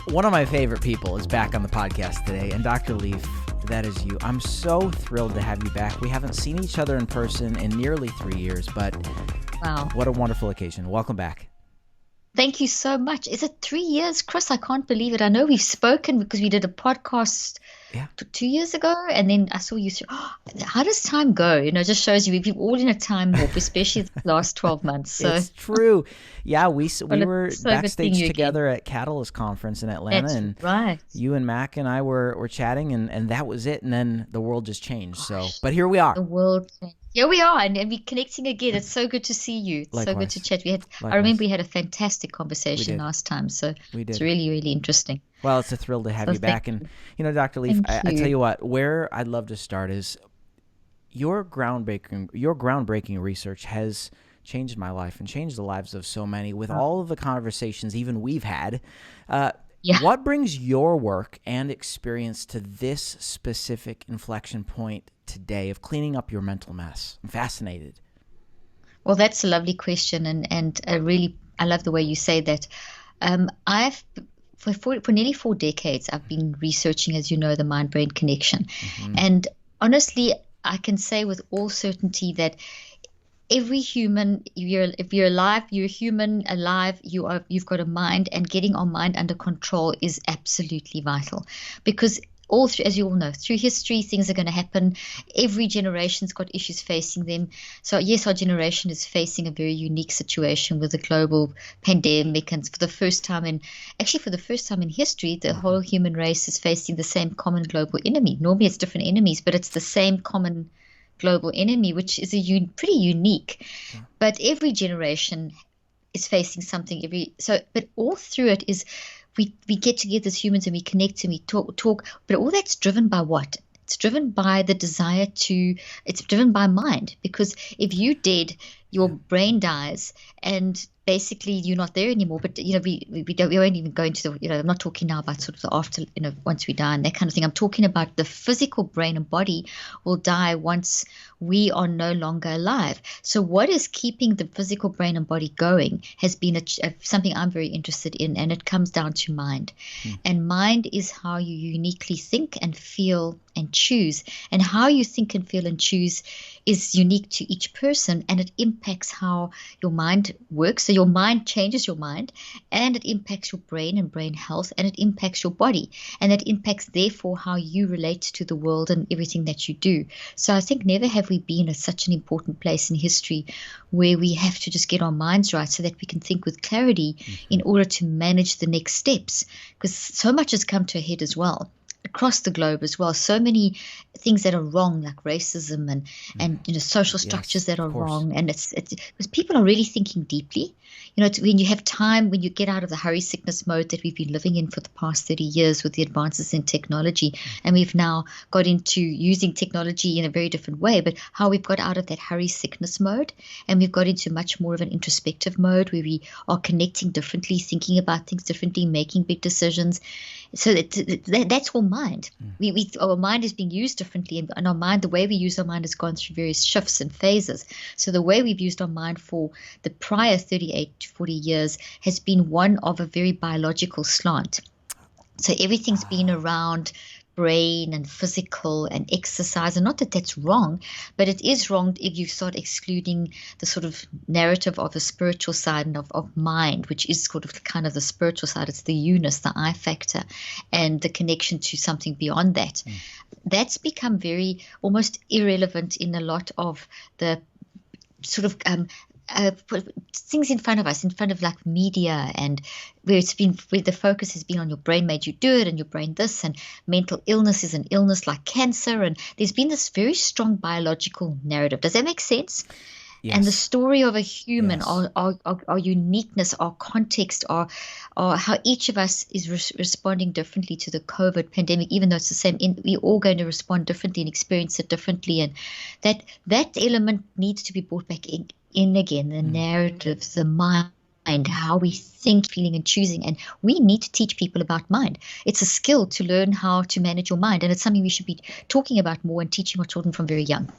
One of my favorite people is back on the podcast today, and Dr. Leaf, that is you. I'm so thrilled to have you back. We haven't seen each other in person in nearly 3 years, but Wow. what a wonderful occasion. Welcome back. Thank you so much. Is it 3 years, Chris? I can't believe it. I know we've spoken because we did a podcast Yeah. 2 years ago, and then I saw you. How does time go? It just shows you we've all in a time warp, especially the last 12 months. So It's true. Yeah, we well, were it's so good seeing backstage you again. together at Catalyst Conference in Atlanta, That's and right. you and Mac and I were chatting, and that was it. And then the world just changed. So, Gosh, but here we are. the world changed. Here we are, and we're connecting again. It's so good to see you. It's so good to Likewise. chat. I Likewise. remember we had a fantastic We conversation did. last time, so We it's did. really, really interesting. Well, it's a thrill to have So you back. thank And, you. Dr. Leaf, Thank I tell you. you what, where I'd love to start is your groundbreaking research has changed my life and changed the lives of so many with all of the conversations even we've had. Yeah. What brings your work and experience to this specific inflection point today of cleaning up your mental mess? I'm fascinated. Well, that's a lovely question, and I love the way you say that. I've for nearly 4 decades, I've been researching, as you know, the mind-brain connection, and honestly, I can say with all certainty that every human, if you're alive, you're human alive. You've got a mind, and getting our mind under control is absolutely vital, because all through, as you all know, through history, things are going to happen. Every generation's got issues facing them. So yes, our generation is facing a very unique situation with a global pandemic, and for the first time in history, the whole human race is facing the same common global enemy. Normally, it's different enemies, but it's the same common global enemy, which is pretty unique. But every generation is facing something but all through it is we get together as humans and we connect and we talk, but all that's driven by what? It's driven by it's driven by mind, because if you're dead, your brain dies, and basically you're not there anymore. But we won't even go into I'm not talking now about sort of the after, once we die and that kind of thing. I'm talking about the physical brain and body will die once we are no longer alive. So what is keeping the physical brain and body going has been something I'm very interested in, and it comes down to mind. And mind is how you uniquely think and feel and choose, and how you think and feel and choose is unique to each person, and it impacts how your mind works. So your mind changes your mind, and it impacts your brain and brain health, and it impacts your body, and it impacts therefore how you relate to the world and everything that you do. So I think never have we been at such an important place in history where we have to just get our minds right so that we can think with clarity in order to manage the next steps, because so much has come to a head as well across the globe as well. So many things that are wrong, like racism and social structures that are wrong, and it's because people are really thinking deeply. When you have time, when you get out of the hurry sickness mode that we've been living in for the past 30 years with the advances in technology, and we've now got into using technology in a very different way, but how we've got out of that hurry sickness mode, and we've got into much more of an introspective mode where we are connecting differently, thinking about things differently, making big decisions. So that's all mind. Our mind is being used differently, and our mind, the way we use our mind, has gone through various shifts and phases. So the way we've used our mind for the prior 38 to 40 years has been one of a very biological slant. So everything's been around brain and physical and exercise, and not that that's wrong, but it is wrong if you start excluding the sort of narrative of the spiritual side and of mind, which is sort of kind of the spiritual side. It's the you-ness, the I factor, and the connection to something beyond that. That's become very almost irrelevant in a lot of the sort of things in front of us, in front of like media, and where the focus has been on your brain made you do it, and your brain this, and mental illness is an illness like cancer, and there's been this very strong biological narrative. Does that make sense? Yes. And the story of a human, Yes. our uniqueness, our context, our how each of us is responding differently to the COVID pandemic, even though it's the same. We're all going to respond differently and experience it differently, and that element needs to be brought back in again. The narrative, the mind, how we think, feeling, and choosing. And we need to teach people about mind. It's a skill to learn how to manage your mind, and it's something we should be talking about more and teaching our children from very young.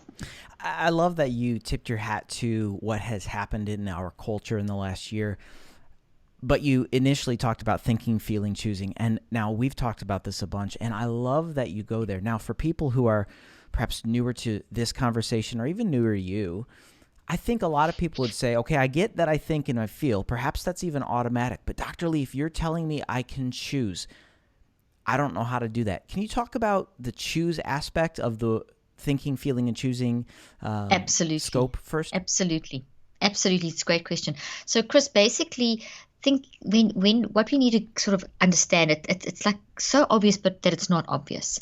I love that you tipped your hat to what has happened in our culture in the last year. But you initially talked about thinking, feeling, choosing. And now we've talked about this a bunch. And I love that you go there. Now, for people who are perhaps newer to this conversation or even newer to you, I think a lot of people would say, okay, I get that I think and I feel. Perhaps that's even automatic. But Dr. Lee, if you're telling me I can choose, I don't know how to do that. Can you talk about the choose aspect of the thinking, feeling, and choosing Absolutely. scope first? Absolutely. Absolutely. It's a great question. So, Chris, basically, think when what we need to sort of understand it's like so obvious, but that it's not obvious.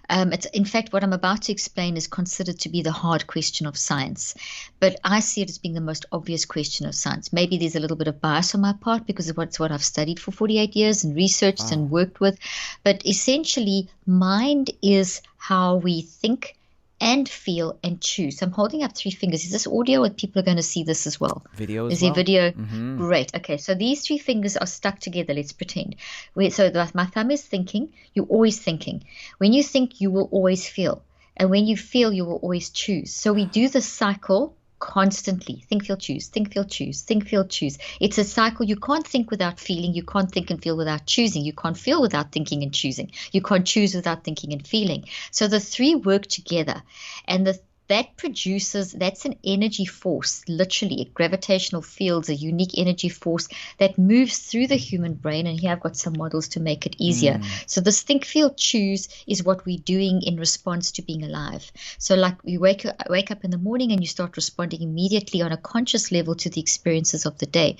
It's in fact what I'm about to explain is considered to be the hard question of science, but I see it as being the most obvious question of science. Maybe there's a little bit of bias on my part because of what I've studied for 48 years and researched and worked with, but essentially, mind is how we think and feel and choose. So I'm holding up three fingers. Is this audio or people are going to see this as well? Video as Is well? there video? Great. Okay, so these three fingers are stuck together. Let's pretend. My thumb is thinking. You're always thinking. When you think, you will always feel. And when you feel, you will always choose. So we do the cycle constantly. Think, feel, choose. Think, feel, choose. Think, feel, choose. It's a cycle. You can't think without feeling. You can't think and feel without choosing. You can't feel without thinking and choosing. You can't choose without thinking and feeling. So the three work together, and that's an energy force, literally. Gravitational fields, a unique energy force that moves through the human brain. And here I've got some models to make it easier. So this think, feel, choose is what we're doing in response to being alive. So like you wake up in the morning and you start responding immediately on a conscious level to the experiences of the day.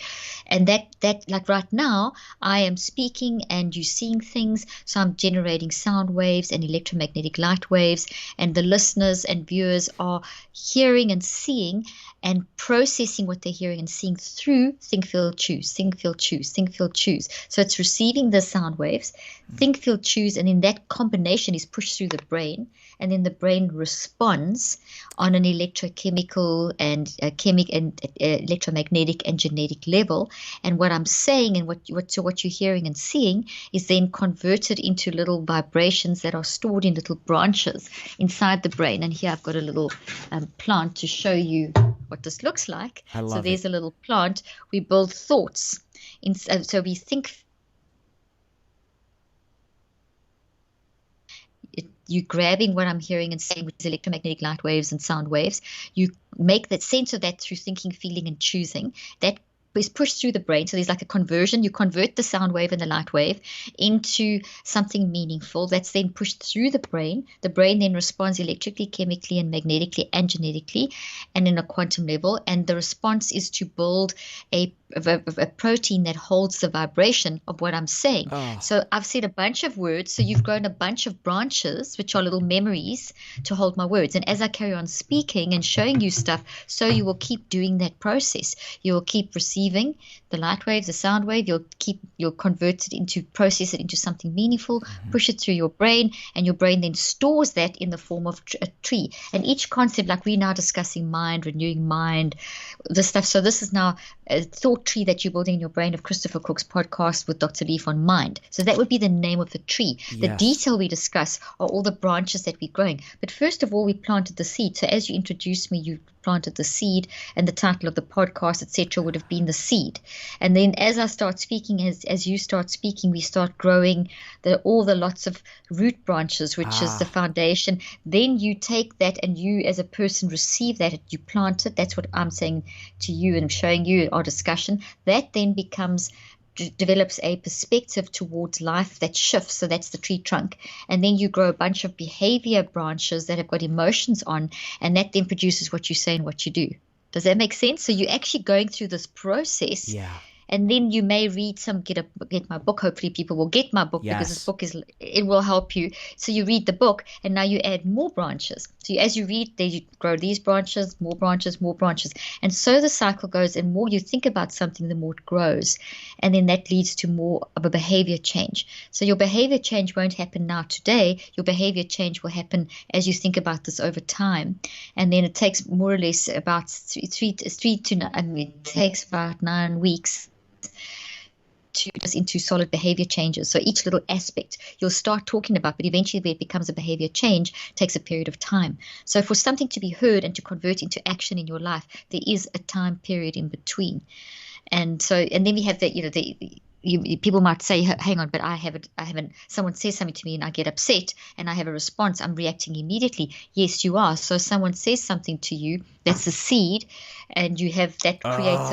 And that like right now, I am speaking and you're seeing things. So I'm generating sound waves and electromagnetic light waves, and the listeners and viewers are hearing and seeing and processing what they're hearing and seeing through think, feel, choose, think, feel, choose, think, feel, choose. So it's receiving the sound waves, think, feel, choose, and then that combination is pushed through the brain, and then the brain responds on an electrochemical and electromagnetic and genetic level. And what I'm saying and what you're hearing and seeing is then converted into little vibrations that are stored in little branches inside the brain. And here I've got a little plant to show you what this looks like. So there's a little plant. We build thoughts. So we think. You're grabbing what I'm hearing and saying, which is electromagnetic light waves and sound waves. You make that sense of that through thinking, feeling, and choosing. That is pushed through the brain. So there's like a conversion. You convert the sound wave and the light wave into something meaningful that's then pushed through the brain. The brain then responds electrically, chemically, and magnetically and genetically and in a quantum level. And the response is to build a protein that holds the vibration of what I'm saying. So I've said a bunch of words. So you've grown a bunch of branches, which are little memories to hold my words. And as I carry on speaking and showing you stuff, so you will keep doing that process. You will keep receiving the light waves, the sound wave. You'll convert it into, process it into something meaningful, push it through your brain, and your brain then stores that in the form of a tree. And each concept, like we're now discussing mind, renewing mind, this stuff. So this is now a thought tree that you're building in your brain of Christopher Cook's podcast with Dr. Leaf on mind. So that would be the name of the tree. Yes. The detail we discuss are all the branches that we're growing. But first of all, we planted the seed. So as you introduced me, you planted the seed, and the title of the podcast, etc., would have been the seed. And then as I start speaking, as you start speaking, we start growing all the lots of root branches, which is the foundation. Then you take that and you as a person receive that, you plant it. That's what I'm saying to you and I'm showing you our discussion. That then develops a perspective towards life that shifts. So that's the tree trunk. And then you grow a bunch of behavior branches that have got emotions on, and that then produces what you say and what you do. Does that make sense? So you're actually going through this process. Yeah. And then you may read get my book. Hopefully people will get my book, because this book it will help you. So you read the book and now you add more branches. So as you read, you grow these branches, more branches, more branches. And so the cycle goes, and more you think about something, the more it grows. And then that leads to more of a behavior change. So your behavior change won't happen now today. Your behavior change will happen as you think about this over time. And then it takes more or less about it takes about 9 weeks to just into solid behavior changes. So each little aspect you'll start talking about, but eventually where it becomes a behavior change takes a period of time. So for something to be heard and to convert into action in your life, there is a time period in between. And so, and then we have that, people might say, hang on, but I haven't, someone says something to me and I get upset and I have a response, I'm reacting immediately. Yes, you are. So someone says something to you, that's a seed, and you have that creates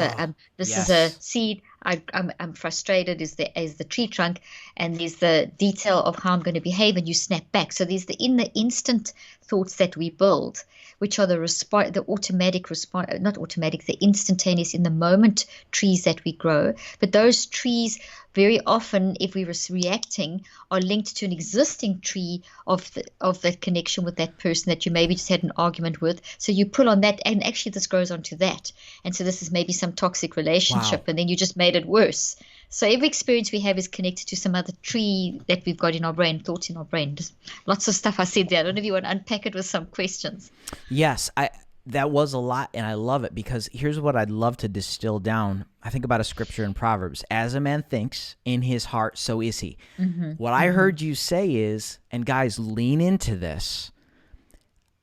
this is a Yes. seed. I'm frustrated is the tree trunk, and there's the detail of how I'm going to behave, and you snap back. So there's the instant thoughts that we build, which are the automatic response, not automatic, the instantaneous in the moment trees that we grow. But those trees, very often, if we were reacting, are linked to an existing tree of that connection with that person that you maybe just had an argument with. So you pull on that, and actually this grows onto that. And so this is maybe some toxic relationship, Wow. and then you just made it worse. So every experience we have is connected to some other tree that we've got in our brain, thoughts in our brain. Just lots of stuff I said there. I don't know if you want to unpack it with some questions. Yes, that was a lot, and I love it, because here's what I'd love to distill down. I think about a scripture in Proverbs: as a man thinks in his heart, so is he. What I heard you say is, and guys, lean into this,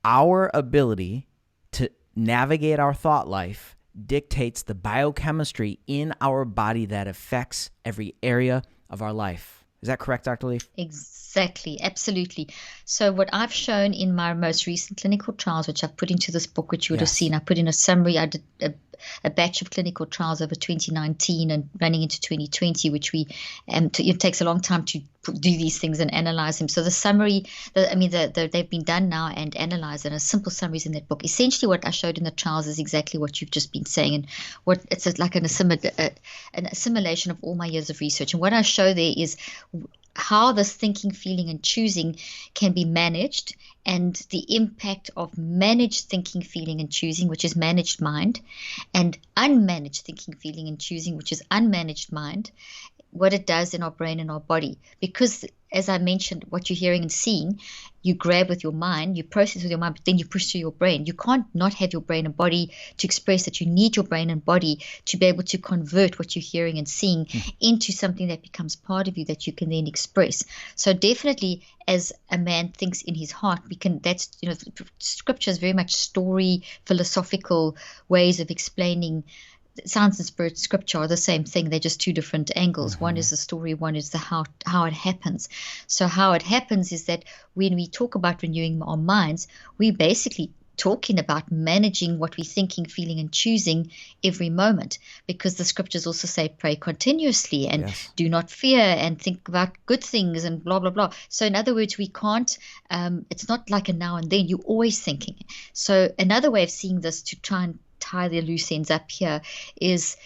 our ability to navigate our thought life dictates the biochemistry in our body that affects every area of our life. Is that correct, Dr. Leaf? Exactly, absolutely. So what I've shown in my most recent clinical trials, which I've put into this book, which you would have Yes. seen, I put in a summary. I did a batch of clinical trials over 2019 and running into 2020, which it takes a long time to do these things and analyze them. So the summary, they've been done now and analyzed, and a simple summary is in that book. Essentially, what I showed in the trials is exactly what you've just been saying, and what it's like an assimilation of all my years of research. And what I show there is how this thinking, feeling, and choosing can be managed, and the impact of managed thinking, feeling, and choosing, which is managed mind, and unmanaged thinking, feeling, and choosing, which is unmanaged mind, what it does in our brain and our body. Because, as I mentioned, what you're hearing and seeing, you grab with your mind, you process with your mind, but then you push through your brain. You can't not have your brain and body to express that. You need your brain and body to be able to convert what you're hearing and seeing into something that becomes part of you that you can then express. So definitely, as a man thinks in his heart, scripture is very much story, philosophical ways of explaining. Science and spirit scripture are the same thing. They're just two different angles. One is the story, one is the how it happens. So how it happens is that when we talk about renewing our minds, we basically talking about managing what we're thinking, feeling, and choosing every moment, because the scriptures also say pray continuously and Yes. do not fear and think about good things and blah blah blah. So in other words, we can't it's not like a now and then, you're always thinking. So another way of seeing this, to try and tie the loose ends up here, is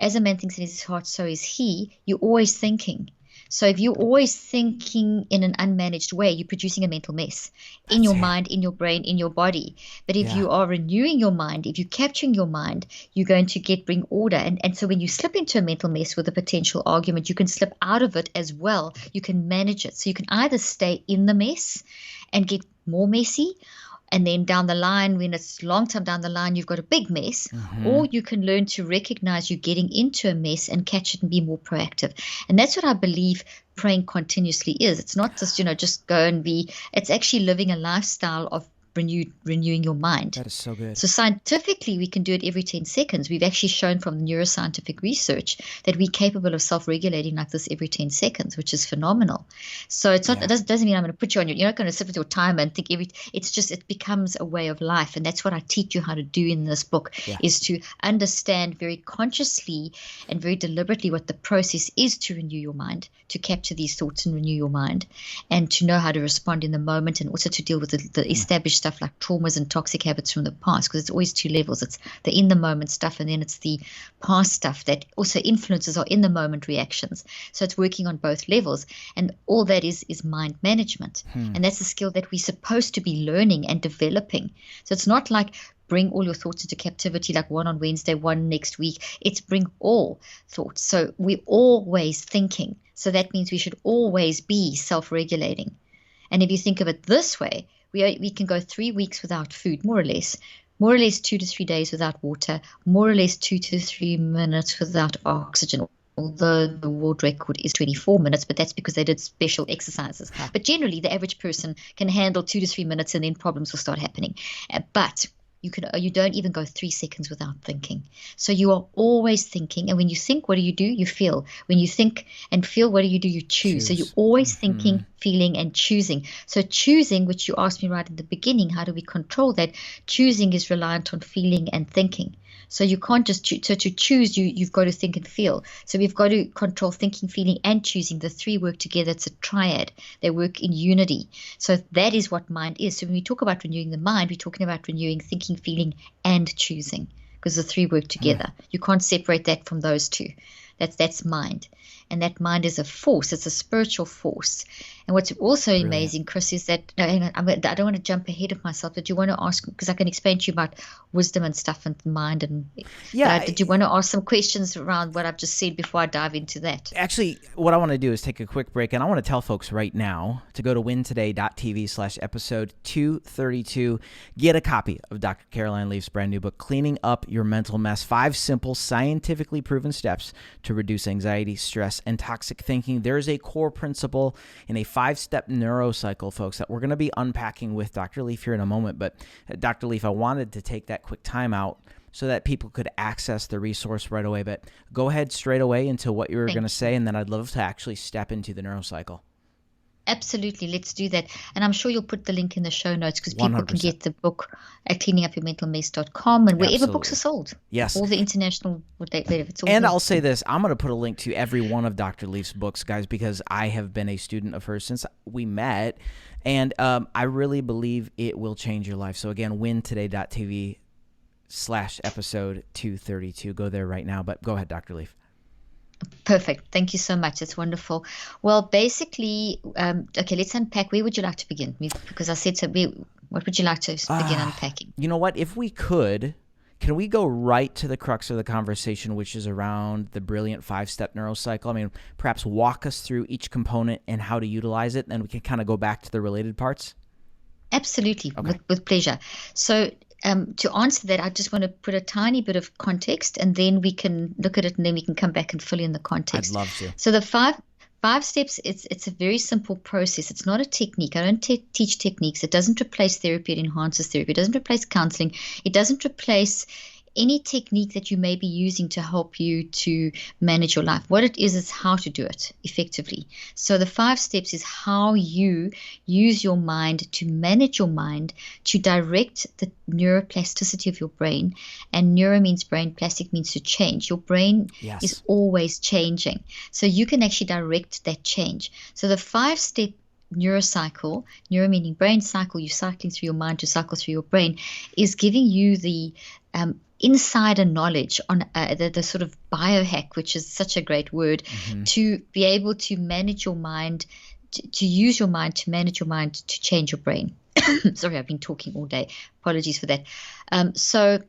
as a man thinks in his heart, so is he. You're always thinking. So if you're always thinking in an unmanaged way, you're producing a mental mess in your mind, in your brain, in your body. But if you are renewing your mind, if you're capturing your mind, you're going to bring order. And so when you slip into a mental mess with a potential argument, you can slip out of it as well. You can manage it. So you can either stay in the mess and get more messy, and then down the line, when it's long time down the line, you've got a big mess, or you can learn to recognize you're getting into a mess and catch it and be more proactive. And that's what I believe praying continuously is. It's not just go and be, it's actually living a lifestyle of renewing your mind. That is so good. So scientifically, we can do it every 10 seconds. We've actually shown from neuroscientific research that we're capable of self-regulating like this every 10 seconds, which is phenomenal. So it's not, it doesn't mean I'm going to put you on you're not going to sit with your timer and think it's just, it becomes a way of life. And that's what I teach you how to do in this book, is to understand very consciously and very deliberately what the process is to renew your mind, to capture these thoughts and renew your mind, and to know how to respond in the moment, and also to deal with the established stuff like traumas and toxic habits from the past, because it's always two levels. It's the in the moment stuff, and then it's the past stuff that also influences our in the moment reactions. So it's working on both levels, and all that is mind management. And that's a skill that we're supposed to be learning and developing. So it's not like bring all your thoughts into captivity, like one on Wednesday, one next week. It's bring all thoughts. So we're always thinking. So that means we should always be self-regulating. And if you think of it this way, we can go 3 weeks without food, more or less 2 to 3 days without water, more or less 2 to 3 minutes without oxygen. Although the world record is 24 minutes, but that's because they did special exercises. But generally, the average person can handle 2 to 3 minutes, and then problems will start happening. But You don't even go 3 seconds without thinking. So you are always thinking, and when you think, what do? You feel. When you think and feel, what do? You choose. So you're always thinking, feeling, and choosing. So choosing, which you asked me right at the beginning, how do we control that? Choosing is reliant on feeling and thinking. So you can't just choose. So to choose, you've got to think and feel. So we've got to control thinking, feeling, and choosing. The three work together. It's a triad. They work in unity. So that is what mind is. So when we talk about renewing the mind, we're talking about renewing thinking, feeling, and choosing, because the three work together. You can't separate that from those two. That's mind. And that mind is a force. It's a spiritual force. And what's also amazing, Chris, is that I don't want to jump ahead of myself, but you want to ask, because I can explain to you about wisdom and stuff and mind. And did you want to ask some questions around what I've just said before I dive into that? Actually, what I want to do is take a quick break, and I want to tell folks right now to go to wintoday.tv/episode 232. Get a copy of Dr. Caroline Leaf's brand new book, Cleaning Up Your Mental Mess: 5 Simple, Scientifically Proven Steps to Reduce Anxiety, Stress, and Toxic Thinking. There's a core principle in a 5-step neurocycle, folks, that we're going to be unpacking with Dr. Leaf here in a moment. But Dr. Leaf, I wanted to take that quick time out so that people could access the resource right away. But go ahead straight away into what you were going to say, and then I'd love to actually step into the neurocycle. Absolutely. Let's do that. And I'm sure you'll put the link in the show notes, because people 100%. can get the book at cleaningupyourmentalmess.com and wherever books are sold. Yes. All the international, it's all. And I'll say this, I'm going to put a link to every one of Dr. Leaf's books, guys, because I have been a student of hers since we met. And I really believe it will change your life. So again, wintoday.tv/episode 232. Go there right now. But go ahead, Dr. Leaf. Perfect. Thank you so much. It's wonderful. Well, basically, okay, let's unpack. Where would you like to begin? Because I said so. What would you like to begin unpacking? You know what? If we could, can we go right to the crux of the conversation, which is around the brilliant 5-step neurocycle? I mean, perhaps walk us through each component and how to utilize it, and then we can kind of go back to the related parts. Absolutely. Okay. With pleasure. So to answer that, I just want to put a tiny bit of context, and then we can look at it, and then we can come back and fill in the context. I'd love to. So the five steps, it's a very simple process. It's not a technique. I don't teach techniques. It doesn't replace therapy. It enhances therapy. It doesn't replace counseling. It doesn't replace any technique that you may be using to help you to manage your life. What it is how to do it effectively. So the 5 steps is how you use your mind to manage your mind, to direct the neuroplasticity of your brain. And neuro means brain, plastic means to change. Your brain is always changing. So you can actually direct that change. So the 5-step neurocycle, neuro meaning brain, cycle, you're cycling through your mind to cycle through your brain, is giving you the insider knowledge on the sort of biohack, which is such a great word, to be able to manage your mind, to use your mind, to manage your mind, to change your brain. Sorry, I've been talking all day. Apologies for that. So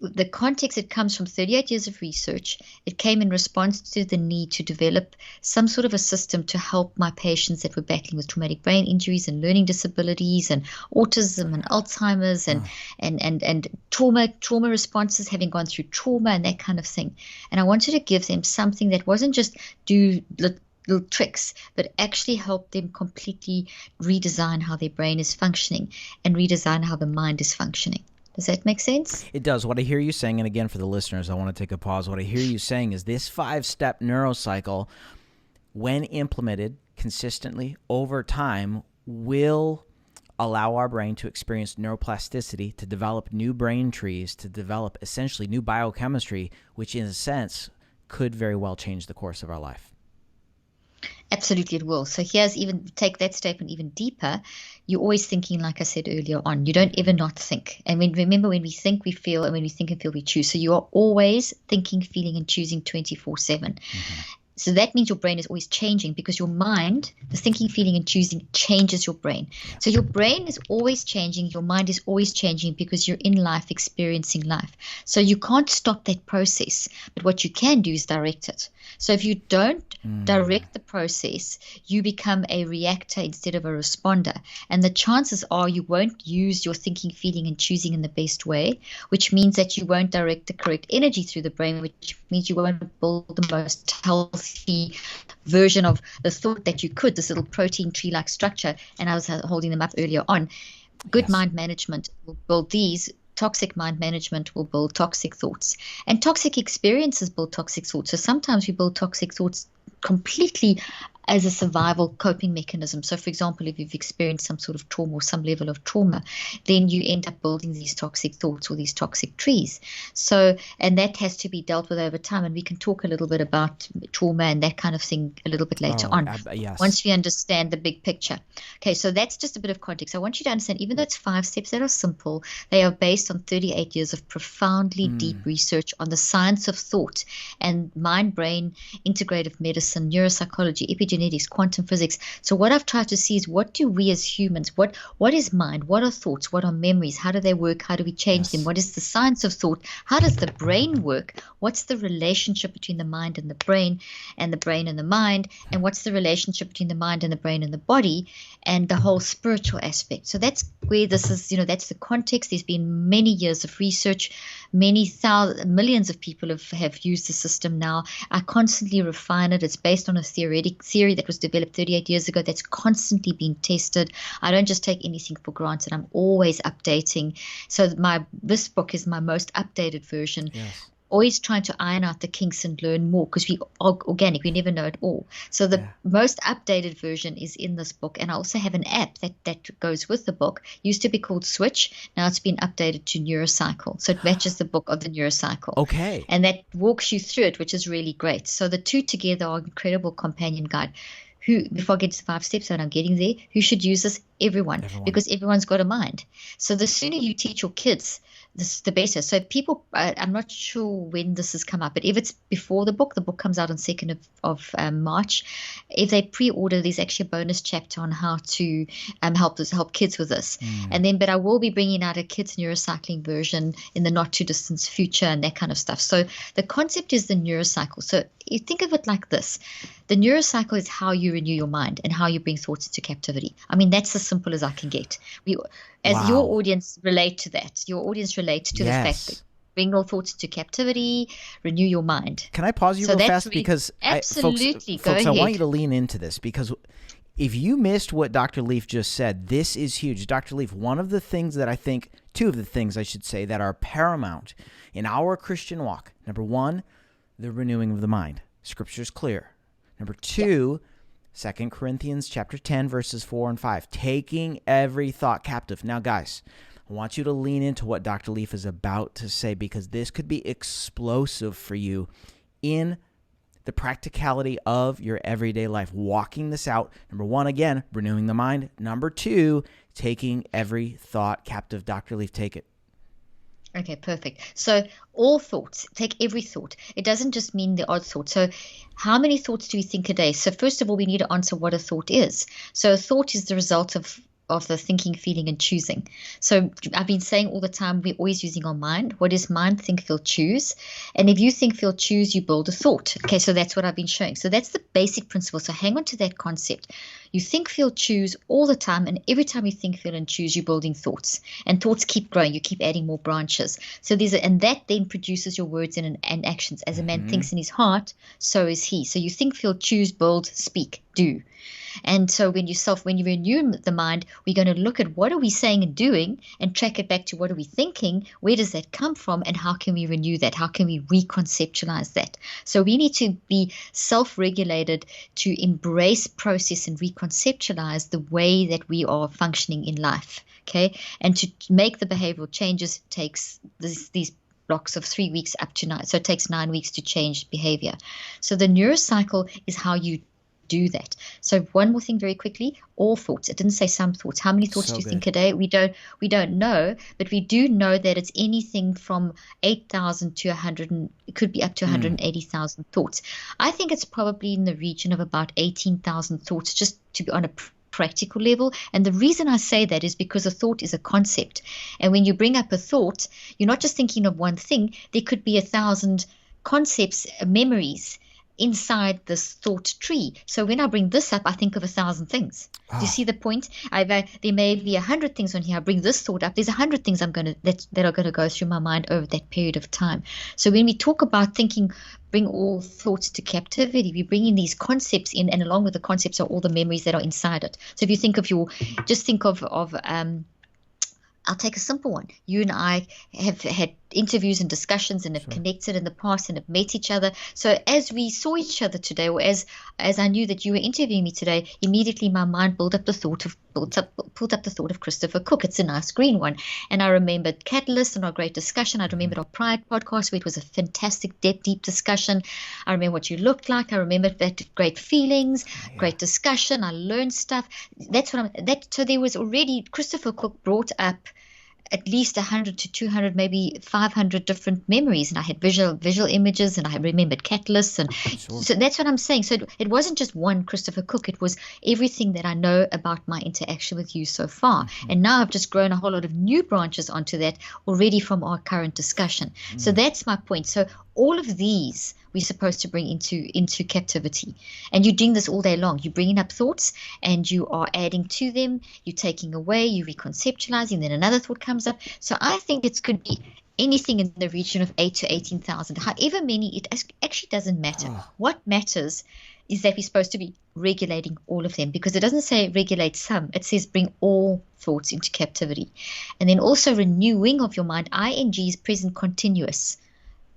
the context, it comes from 38 years of research. It came in response to the need to develop some sort of a system to help my patients that were battling with traumatic brain injuries and learning disabilities and autism and Alzheimer's and trauma responses, having gone through trauma and that kind of thing. And I wanted to give them something that wasn't just do little tricks, but actually help them completely redesign how their brain is functioning and redesign how the mind is functioning. Does that make sense? It does. What I hear you saying, and again, for the listeners, I want to take a pause. What I hear you saying is this 5-step neurocycle, when implemented consistently over time, will allow our brain to experience neuroplasticity, to develop new brain trees, to develop essentially new biochemistry, which in a sense could very well change the course of our life. Absolutely, it will. So here's even take that statement even deeper. You're always thinking, like I said earlier on. You don't ever not think. And remember, when we think, we feel, and when we think and feel, we choose. So you are always thinking, feeling, and choosing 24/7. So that means your brain is always changing, because your mind, the thinking, feeling, and choosing, changes your brain. So your brain is always changing. Your mind is always changing, because you're in life, experiencing life. So you can't stop that process. But what you can do is direct it. So if you don't direct the process, you become a reactor instead of a responder. And the chances are you won't use your thinking, feeling, and choosing in the best way, which means that you won't direct the correct energy through the brain, which means you won't build the most healthy version of the thought that you could, this little protein tree-like structure. And I was holding them up earlier on. Good mind management will build these toxic mind management will build toxic thoughts, and toxic experiences build toxic thoughts. So sometimes we build toxic thoughts completely as a survival coping mechanism. So, for example, if you've experienced some sort of trauma or some level of trauma, then you end up building these toxic thoughts or these toxic trees. So, and that has to be dealt with over time. And we can talk a little bit about trauma and that kind of thing a little bit later on. Yes. Once we understand the big picture. Okay, so that's just a bit of context. I want you to understand, even though it's 5 steps that are simple, they are based on 38 years of profoundly deep research on the science of thought and mind-brain integrative medicine, neuropsychology, epigenetics, quantum physics. So what I've tried to see is, what do we as humans, what is mind? What are thoughts? What are memories? How do they work? How do we change them? What is the science of thought? How does the brain work? What's the relationship between the mind and the brain and the mind? And what's the relationship between the mind and the brain and the body, and the whole spiritual aspect? So that's where this is, that's the context. There's been many years of research. Millions of people have used the system now. I constantly refine it. It's based on a theory that was developed 38 years ago that's constantly being tested. I don't just take anything for granted. I'm always updating. So this book is my most updated version. Yes. Always trying to iron out the kinks and learn more, because we are organic. We never know it all. So the most updated version is in this book. And I also have an app that goes with the book. Used to be called Switch. Now it's been updated to Neurocycle. So it matches the book of the Neurocycle. Okay. And that walks you through it, which is really great. So the two together are an incredible companion guide. Before I get to the 5 steps, and I'm getting there, who should use this? Everyone. Because everyone's got a mind. So the sooner you teach your kids, the better. So people, I'm not sure when this has come up, but if it's before the book comes out on 2nd of March. If they pre-order, there's actually a bonus chapter on how to help kids with this. And then, but I will be bringing out a kids neurocycling version in the not too distant future and that kind of stuff. So the concept is the neurocycle. So you think of it like this. The neurocycle is how you renew your mind and how you bring thoughts into captivity. I mean, that's as simple as I can get. Your audience relate to that. Your audience relates to the fact that bring your thoughts into captivity, renew your mind. Can I pause you real fast? Because absolutely, folks, I want you to lean into this, because if you missed what Dr. Leaf just said, this is huge. Dr. Leaf, two of the things I should say that are paramount in our Christian walk. Number one, the renewing of the mind. Scripture's clear. Number two, 2 Corinthians chapter 10, verses 4 and 5, taking every thought captive. Now, guys, I want you to lean into what Dr. Leaf is about to say, because this could be explosive for you in the practicality of your everyday life, walking this out. Number one, again, renewing the mind. Number two, taking every thought captive. Dr. Leaf, take it. Okay, perfect. So all thoughts, take every thought. It doesn't just mean the odd thought. So how many thoughts do we think a day? So first of all, we need to answer what a thought is. So a thought is the result of the thinking, feeling, and choosing. So I've been saying all the time, we're always using our mind. What is mind? Think, feel, choose. And if you think, feel, choose, you build a thought. Okay, so that's what I've been showing. So that's the basic principle. So hang on to that concept. You think, feel, choose all the time, and every time you think, feel, and choose, you're building thoughts. And thoughts keep growing. You keep adding more branches. So and that then produces your words and actions. As a man thinks in his heart, so is he. So you think, feel, choose, build, speak, do. And so when you renew the mind, we're going to look at what are we saying and doing and track it back to what are we thinking, where does that come from, and how can we renew that? How can we reconceptualize that? So we need to be self-regulated to embrace, process, and reconceptualize the way that we are functioning in life. Okay, and to make the behavioral changes takes these blocks of 3 weeks up to 9. So it takes 9 weeks to change behavior. So the neurocycle is how you do that. So one more thing very quickly, all thoughts. It didn't say some thoughts. How many thoughts do you think a day? We don't know, but we do know that it's anything from 8,000 to 100, it could be up to 180,000 thoughts. I think it's probably in the region of about 18,000 thoughts, just to be on a practical level. And the reason I say that is because a thought is a concept. And when you bring up a thought, you're not just thinking of one thing. There could be 1,000 concepts, memories inside this thought tree. So when I bring this up, I think of 1,000 things. Do you see the point? There may be 100 things on here. I bring this thought up. There's 100 things that are going to go through my mind over that period of time. So when we talk about thinking, bring all thoughts to captivity, we bring in these concepts in, and along with the concepts are all the memories that are inside it. So if you think of I'll take a simple one. You and I have had interviews and discussions and have connected in the past and have met each other. So as we saw each other today, or as I knew that you were interviewing me today, immediately my mind pulled up the thought of Christopher Cook. It's a nice green one. And I remembered Catalyst and our great discussion. I remembered our Pride podcast, where it was a fantastic, deep discussion. I remember what you looked like. I remembered that great feelings, great discussion. I learned stuff. So there was already, Christopher Cook brought up at least 100 to 200, maybe 500 different memories. And I had visual images, and I remembered catalysts. And so that's what I'm saying. So it wasn't just one Christopher Cook. It was everything that I know about my interaction with you so far. And now I've just grown a whole lot of new branches onto that already from our current discussion. So that's my point. So all of these we're supposed to bring into captivity. And you're doing this all day long. You're bringing up thoughts and you are adding to them. You're taking away, you're reconceptualizing, then another thought comes up. So I think it could be anything in the region of 8 to 18,000. However many, it actually doesn't matter. What matters is that we're supposed to be regulating all of them, because it doesn't say regulate some. It says bring all thoughts into captivity. And then also renewing of your mind. ING is present continuous.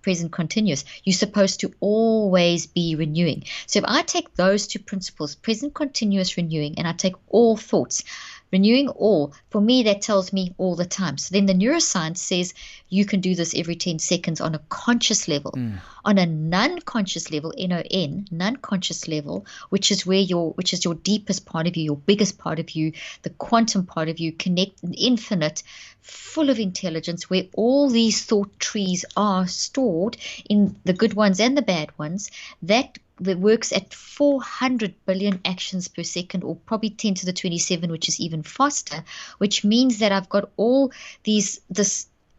You're supposed to always be renewing. So if I take those two principles, present continuous renewing, and I take all thoughts, renewing all, for me that tells me all the time. So then the neuroscience says you can do this every 10 seconds on a conscious level. On a non-conscious level, NON, non-conscious level, which is your deepest part of you, your biggest part of you, the quantum part of you, connected, infinite, full of intelligence, where all these thought trees are stored, in the good ones and the bad ones, that works at 400 billion actions per second, or probably 10 to the 27, which is even faster, which means that I've got all this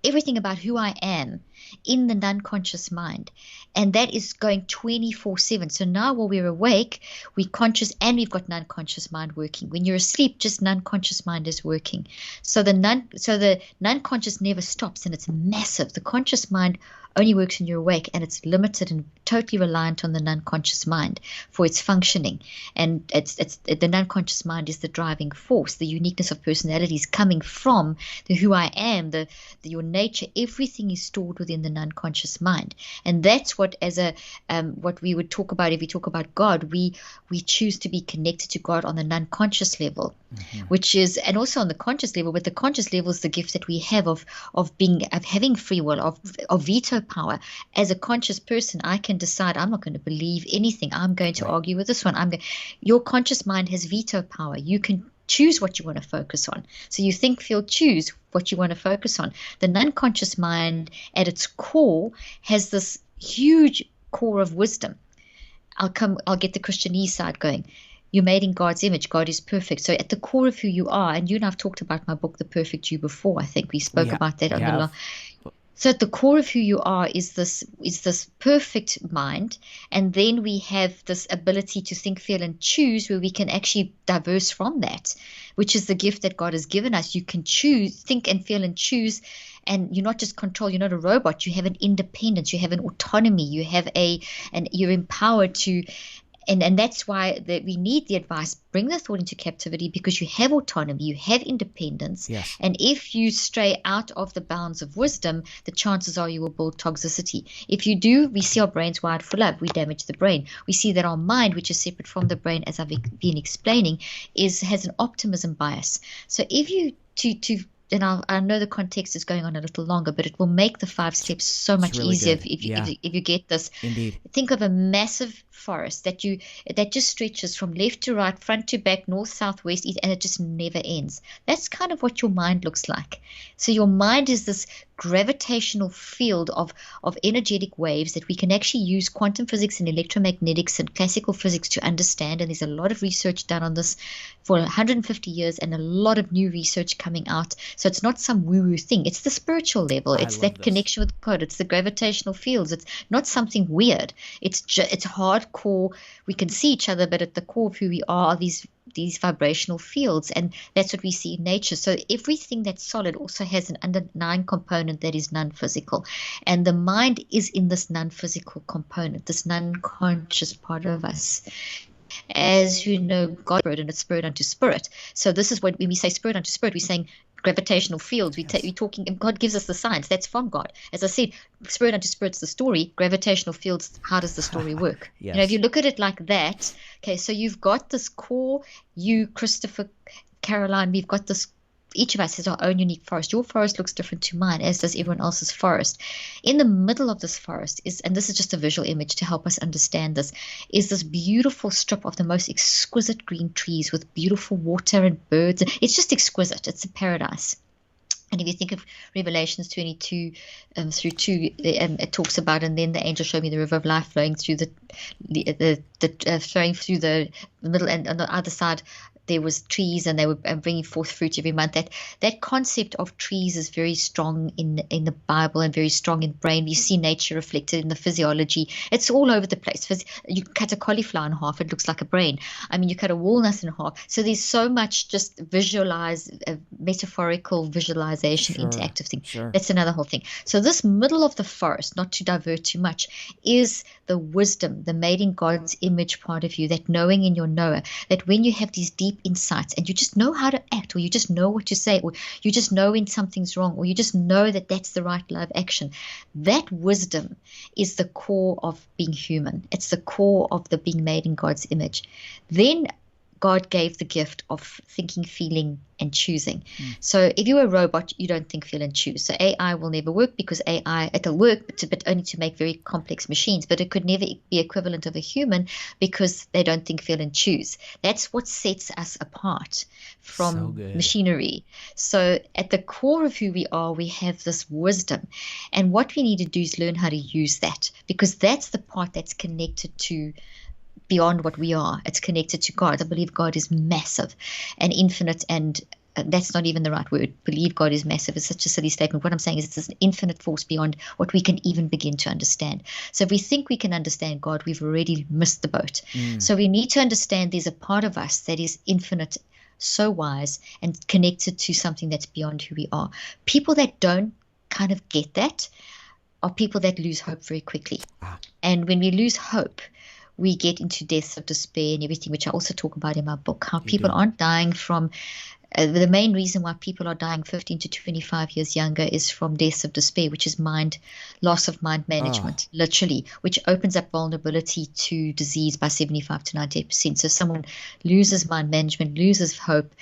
everything about who I am in the non-conscious mind, and that is going 24/7. So now while we're awake, we're conscious and we've got non-conscious mind working. When you're asleep, just non-conscious mind is working. So the non-conscious never stops, and it's massive. The conscious mind only works when you're awake, and it's limited and totally reliant on the non-conscious mind for its functioning. And it's the non-conscious mind is the driving force. The uniqueness of personality is coming from the who I am, your nature. Everything is stored within the non-conscious mind, and that's what what we would talk about if we talk about God. We choose to be connected to God on the non-conscious level, which is, and also on the conscious level. But the conscious level is the gift that we have of having free will, of veto power. As a conscious person, I can decide I'm not going to believe anything. I'm going to argue with this one. Your conscious mind has veto power. You can choose what you want to focus on. So you think, feel, choose what you want to focus on. The non-conscious mind at its core has this huge core of wisdom. I'll get the Christianese side going. You're made in God's image. God is perfect. So at the core of who you are, and you and I've talked about my book, The Perfect You, before. I think we spoke about that on the last. So at the core of who you are is this perfect mind, and then we have this ability to think, feel, and choose, where we can actually diverse from that, which is the gift that God has given us. You can choose, think and feel and choose, and you're not just controlled. You're not a robot. You have an independence. You have an autonomy. You have and you're empowered to. And that's why we need the advice. Bring the thought into captivity, because you have autonomy, you have independence. Yes. And if you stray out of the bounds of wisdom, the chances are you will build toxicity. If you do, we see our brains wired for love. We damage the brain. We see that our mind, which is separate from the brain, as I've been explaining, has an optimism bias. So if you and I know the context is going on a little longer, but it will make the 5 steps so much really easier if you get this. Indeed. Think of a massive forest that just stretches from left to right, front to back, north, south, west, east, and it just never ends. That's kind of what your mind looks like. So your mind is this gravitational field of energetic waves that we can actually use quantum physics and electromagnetics and classical physics to understand. And there's a lot of research done on this for 150 years, and a lot of new research coming out. So it's not some woo-woo thing. It's the spiritual level. It's that connection with God. It's the gravitational fields. It's not something weird. It's hardcore. We can see each other, but at the core of who we are these vibrational fields, and that's what we see in nature. So everything that's solid also has an underlying component that is non-physical, and the mind is in this non-physical component, this non-conscious part of us. As you know, God is spirit, and it's spirit unto spirit. So this is when we say spirit unto spirit, we're saying gravitational fields. We're talking, and God gives us the science. That's from God. As I said, spirit unto spirit's the story. Gravitational fields, how does the story work? Yes. If you look at it like that, okay, so you've got this core, you, Christopher, Caroline, we've got this. Each of us has our own unique forest. Your forest looks different to mine, as does everyone else's forest. In the middle of this forest is, and this is just a visual image to help us understand this, is this beautiful strip of the most exquisite green trees with beautiful water and birds. It's just exquisite. It's a paradise. And if you think of Revelations 22 through 2, it talks about, and then the angel showed me the river of life flowing through flowing through the middle, and on the other side there was trees, and they were bringing forth fruit every month. That concept of trees is very strong in the Bible and very strong in brain. We see nature reflected in the physiology. It's all over the place. You cut a cauliflower in half, it looks like a brain. I mean, you cut a walnut in half. So there's so much just metaphorical visualization, interactive thing. Sure. That's another whole thing. So this middle of the forest, not to divert too much, is the wisdom, the made in God's image part of you, that knowing in your knower, that when you have these deep insights and you just know how to act, or you just know what to say, or you just know when something's wrong, or you just know that that's the right live action, that wisdom is the core of being human. It's the core of the being made in God's image. Then God gave the gift of thinking, feeling, and choosing. So if you're a robot, you don't think, feel, and choose. So AI will never work, because AI, it'll work, but only to make very complex machines. But it could never be equivalent of a human, because they don't think, feel, and choose. That's what sets us apart from machinery. So at the core of who we are, we have this wisdom. And what we need to do is learn how to use that, because that's the part that's connected to beyond what we are. It's connected to God. I believe God is massive and infinite, and that's not even the right word. Believe God is massive is such a silly statement. What I'm saying is it's an infinite force beyond what we can even begin to understand. So if we think we can understand God, we've already missed the boat. So we need to understand there's a part of us that is infinite, so wise, and connected to something that's beyond who we are. People that don't kind of get that are people that lose hope very quickly. And when we lose hope, we get into deaths of despair and everything, which I also talk about in my book, how people aren't dying from the main reason why people are dying 15 to 25 years younger is from deaths of despair, which is loss of mind management, literally, which opens up vulnerability to disease by 75 to 98%. So someone loses mind management, loses hope,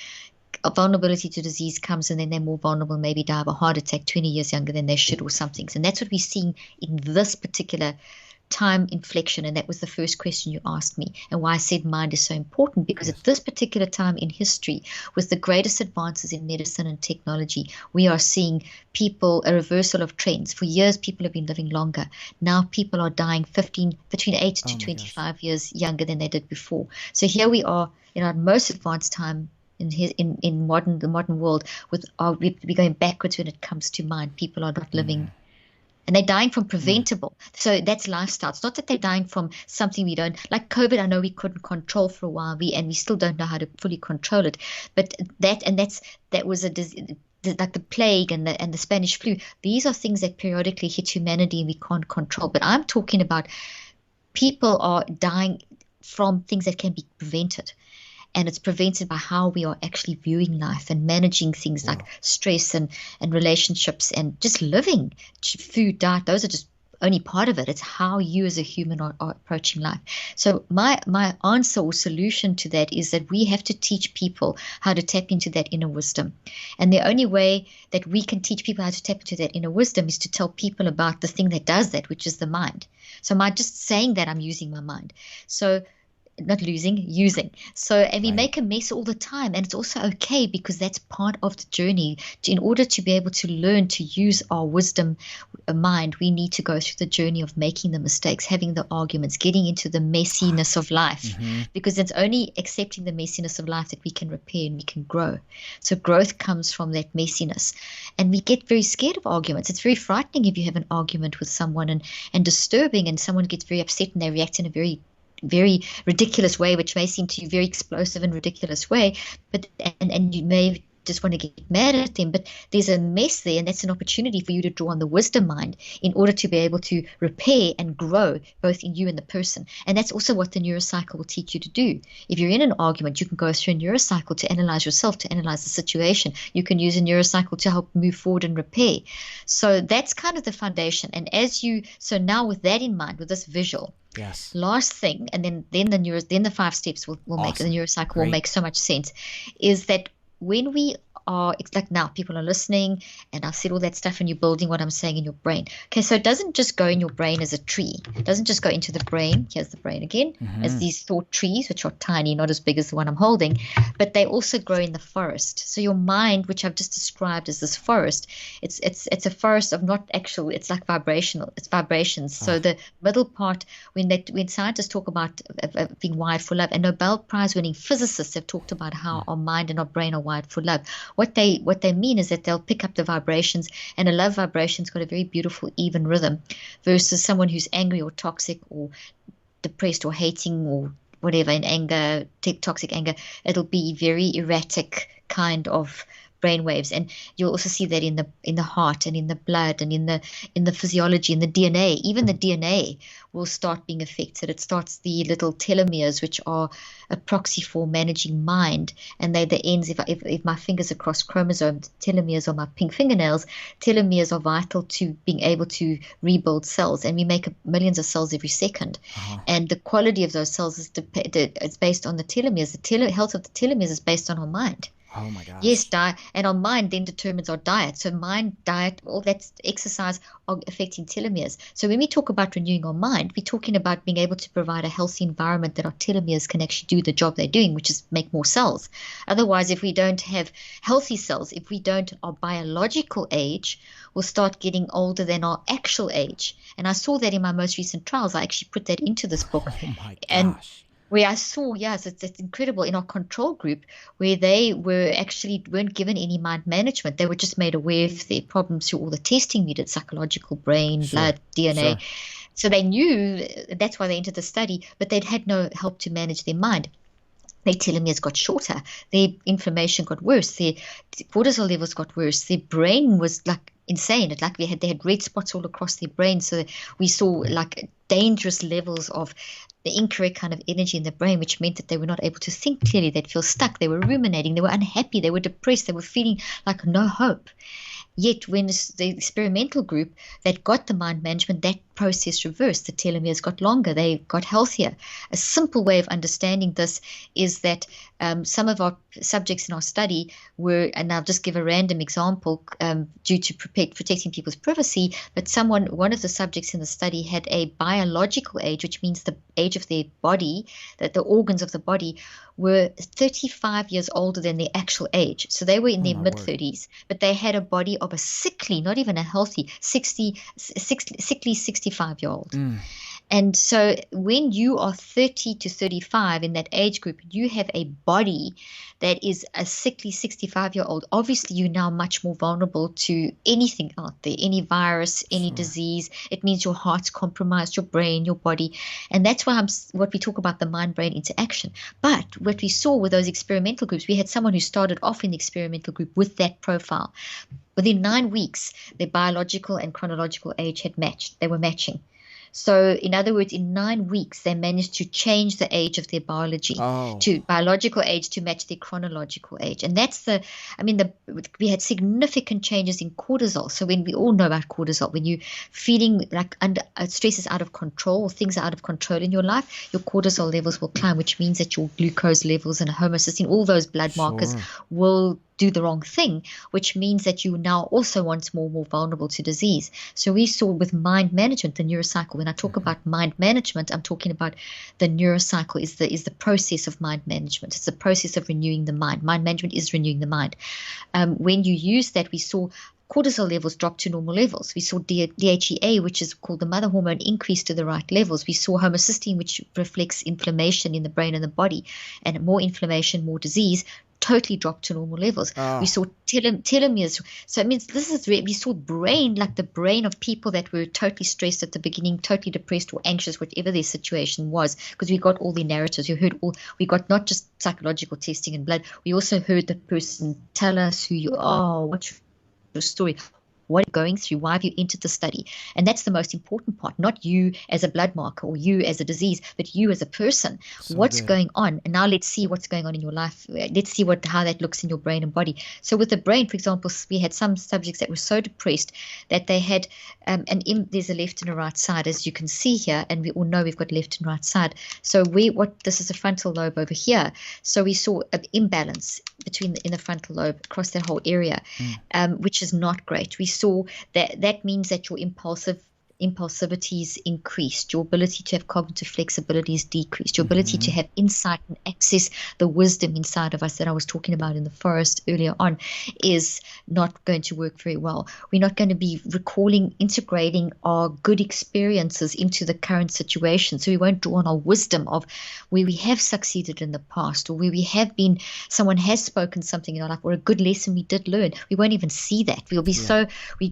a vulnerability to disease comes, and then they're more vulnerable, maybe die of a heart attack 20 years younger than they should, or something. And that's what we're seeing in this particular time inflection. And that was the first question you asked me, and why I said mind is so important, because at this particular time in history, with the greatest advances in medicine and technology, we are seeing a reversal of trends. For years people have been living longer. Now people are dying between 8 to 25 years younger than they did before. So here we are in our most advanced time in the modern world, we're going backwards when it comes to mind. People are not living. And they're dying from preventable. So that's lifestyle. It's not that they're dying from something we don't, like COVID, I know we couldn't control for a while, and we still don't know how to fully control it. But that was a disease, like the plague and the Spanish flu. These are things that periodically hit humanity and we can't control. But I'm talking about people are dying from things that can be prevented. And it's prevented by how we are actually viewing life and managing things like stress and relationships and just living. Food, diet, those are just only part of it. It's how you as a human are approaching life. So my answer or solution to that is that we have to teach people how to tap into that inner wisdom. And the only way that we can teach people how to tap into that inner wisdom is to tell people about the thing that does that, which is the mind. So just saying that, I'm using my mind. So not losing, using. So, and we make a mess all the time, and it's also okay, because that's part of the journey. In order to be able to learn to use our wisdom mind, we need to go through the journey of making the mistakes, having the arguments, getting into the messiness of life, because it's only accepting the messiness of life that we can repair and we can grow. So growth comes from that messiness, and we get very scared of arguments. It's very frightening if you have an argument with someone and disturbing, and someone gets very upset and they react in a very ridiculous way, which may seem to you very explosive and ridiculous way, but and you may just want to get mad at them. But there's a mess there, and that's an opportunity for you to draw on the wisdom mind in order to be able to repair and grow both in you and the person. And that's also what the neurocycle will teach you to do. If you're in an argument, you can go through a neurocycle to analyze yourself, to analyze the situation. You can use a neurocycle to help move forward and repair. So that's kind of the foundation. And so now with that in mind, with this visual, yes, last thing, and then the 5 steps will awesome. make the neurocycle Great. will make so much sense, is that when we are, it's like now people are listening and I've said all that stuff and you're building what I'm saying in your brain. Okay, so it doesn't just go in your brain as a tree. It doesn't just go into the brain. Here's the brain again, as these thought trees, which are tiny, not as big as the one I'm holding, but they also grow in the forest. So your mind, which I've just described as this forest, it's a forest of not actual, it's like vibrational, it's vibrations. So the middle part, when scientists talk about being wired for love, and Nobel Prize winning physicists have talked about how our mind and our brain are wired for love. What they mean is that they'll pick up the vibrations, and a love vibration's got a very beautiful, even rhythm, versus someone who's angry or toxic or depressed or hating or whatever, in anger, toxic anger. It'll be very erratic kind of brainwaves, and you'll also see that in the heart and in the blood and in the physiology, in the DNA. Even the DNA will start being affected. It starts the little telomeres, which are a proxy for managing mind, and they're the ends. If my fingers are cross chromosomes, telomeres are my pink fingernails. Telomeres are vital to being able to rebuild cells, and we make millions of cells every second. And the quality of those cells is based on the telomeres. The health of the telomeres is based on our mind. Oh my gosh. Yes, diet, and our mind then determines our diet. So mind, diet, all that exercise are affecting telomeres. So when we talk about renewing our mind, we're talking about being able to provide a healthy environment that our telomeres can actually do the job they're doing, which is make more cells. Otherwise, if we don't have healthy cells, if we don't, our biological age will start getting older than our actual age. And I saw that in my most recent trials. I actually put that into this book. Oh my gosh. And where I saw, yes, it's incredible, in our control group, where they weren't given any mind management. They were just made aware of their problems through all the testing we did, psychological, brain, blood, DNA. So they knew, that's why they entered the study, but they'd had no help to manage their mind. Their telomeres got shorter, their inflammation got worse, their cortisol levels got worse, their brain was like insane. It like they had red spots all across their brain. So we saw like dangerous levels of the incorrect kind of energy in the brain, which meant that they were not able to think clearly. They'd feel stuck. They were ruminating. They were unhappy. They were depressed. They were feeling like no hope. Yet when the experimental group that got the mind management, that process reversed. The telomeres got longer. They got healthier. A simple way of understanding this is that some of our subjects in our study were, and I'll just give a random example due to protecting people's privacy, but one of the subjects in the study had a biological age, which means the age of their body, that the organs of the body were 35 years older than their actual age. So they were in their mid-30s, but they had a body of a sickly, not even a healthy, sickly 65-year-old. And so when you are 30 to 35 in that age group, you have a body that is a sickly 65-year-old. Obviously, you're now much more vulnerable to anything out there, any virus, any disease. It means your heart's compromised, your brain, your body. And that's why what we talk about the mind-brain interaction. But what we saw with those experimental groups, we had someone who started off in the experimental group with that profile. Within 9 weeks, their biological and chronological age had matched. They were matching. So, in other words, in 9 weeks, they managed to change the age of their biology to biological age to match their chronological age. And that's we had significant changes in cortisol. So when we all know about cortisol, when you're feeling like stress is out of control, things are out of control in your life, your cortisol levels will climb, which means that your glucose levels and homocysteine, all those blood markers will do the wrong thing, which means that you now also once more vulnerable to disease. So we saw with mind management, the neurocycle. When I talk about mind management, I'm talking about the neurocycle is the process of mind management. It's the process of renewing the mind. Mind management is renewing the mind. When you use that, we saw cortisol levels drop to normal levels. We saw DHEA, which is called the mother hormone, increase to the right levels. We saw homocysteine, which reflects inflammation in the brain and the body, and more inflammation, more disease, totally dropped to normal levels. We saw telomeres. So it means we saw brain, like the brain of people that were totally stressed at the beginning, totally depressed or anxious, whatever their situation was, because we got all the narratives. We got not just psychological testing and blood, we also heard the person tell us who you are, what's your story, what are you going through, why have you entered the study. And that's the most important part, not you as a blood marker or you as a disease, but you as a person. What's going on? And now let's see what's going on in your life. Let's see how that looks in your brain and body. So with the brain, for example, we had some subjects that were so depressed that they had there's a left and a right side, as you can see here, and we all know we've got left and right side. So this is a frontal lobe over here. So we saw an imbalance in the frontal lobe across that whole area, which is not great. We saw that means that your impulsivity is increased, your ability to have cognitive flexibility is decreased, your ability to have insight and access the wisdom inside of us that I was talking about in the forest earlier on is not going to work very well. We're not going to be integrating our good experiences into the current situation. So we won't draw on our wisdom of where we have succeeded in the past, or where someone has spoken something in our life, or a good lesson we did learn. We won't even see that. We'll be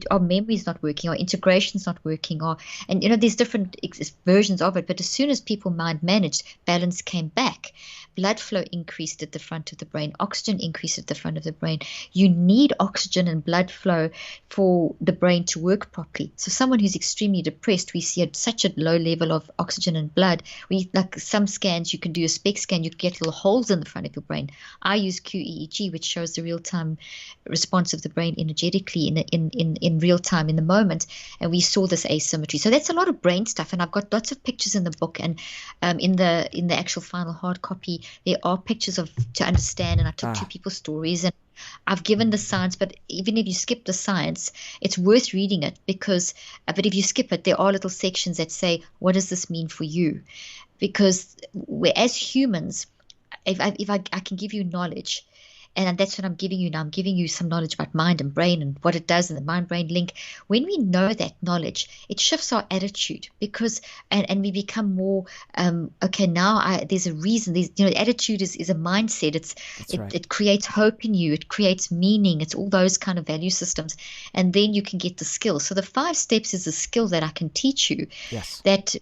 our memory's not working, our integration's not working. And there's different versions of it, but as soon as people mind managed, balance came back. Blood flow increased at the front of the brain, oxygen increased at the front of the brain. You need oxygen and blood flow for the brain to work properly. So someone who's extremely depressed, we see such a low level of oxygen and blood. Like some scans, you can do a SPECT scan, you can get little holes in the front of your brain. I use QEEG, which shows the real-time response of the brain energetically in real time in the moment, and we saw this asymmetry. So that's a lot of brain stuff, and I've got lots of pictures in the book, and in the actual final hard copy there are pictures to understand, and I took two people's stories, and I've given the science. But even if you skip the science, it's worth reading it, because but if you skip it, there are little sections that say, what does this mean for you? Because as humans, if I can give you knowledge, and that's what I'm giving you now. I'm giving you some knowledge about mind and brain and what it does, and the mind-brain link. When we know that knowledge, it shifts our attitude, because and we become more okay. Now there's a reason. Attitude is a mindset. It creates hope in you. It creates meaning. It's all those kind of value systems, and then you can get the skills. So the 5 steps is a skill that I can teach you. Yes. That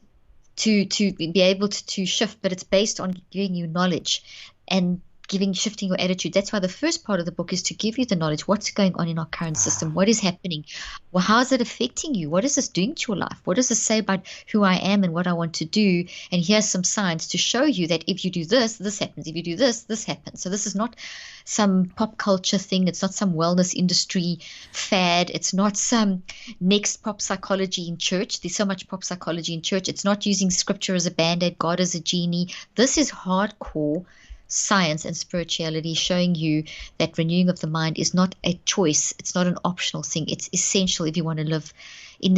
to be able to shift, but it's based on giving you knowledge and shifting your attitude. That's why the first part of the book is to give you the knowledge. What's going on in our current system? What is happening? Well, how is it affecting you? What is this doing to your life? What does this say about who I am and what I want to do? And here's some science to show you that if you do this, this happens. If you do this, this happens. So this is not some pop culture thing. It's not some wellness industry fad. It's not some next pop psychology in church. There's so much pop psychology in church. It's not using scripture as a band-aid, God as a genie. This is hardcore science and spirituality, showing you that renewing of the mind is not a choice. It's not an optional thing. It's essential if you want to live in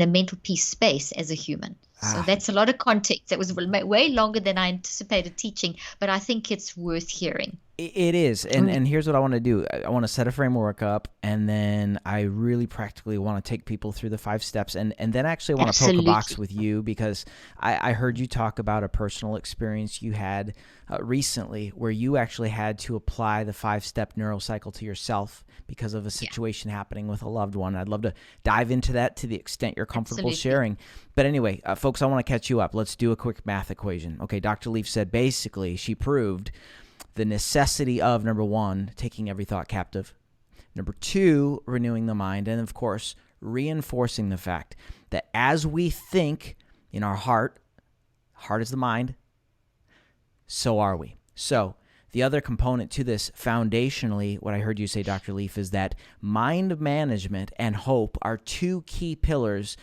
a mental peace space as a human. So that's a lot of context. That was way longer than I anticipated teaching, but I think it's worth hearing. It is. And here's what I want to do. I want to set a framework up, and then I really practically want to take people through the 5 steps. And then actually I want to poke a box with you, because I heard you talk about a personal experience you had recently where you actually had to apply the 5-step neurocycle to yourself because of a situation happening with a loved one. I'd love to dive into that to the extent you're comfortable sharing. But anyway, folks, I want to catch you up. Let's do a quick math equation. Okay, Dr. Leaf said basically she proved the necessity of, number 1, taking every thought captive, number 2, renewing the mind, and of course, reinforcing the fact that as we think in our heart is the mind, so are we. So the other component to this, foundationally, what I heard you say, Dr. Leaf, is that mind management and hope are 2 key pillars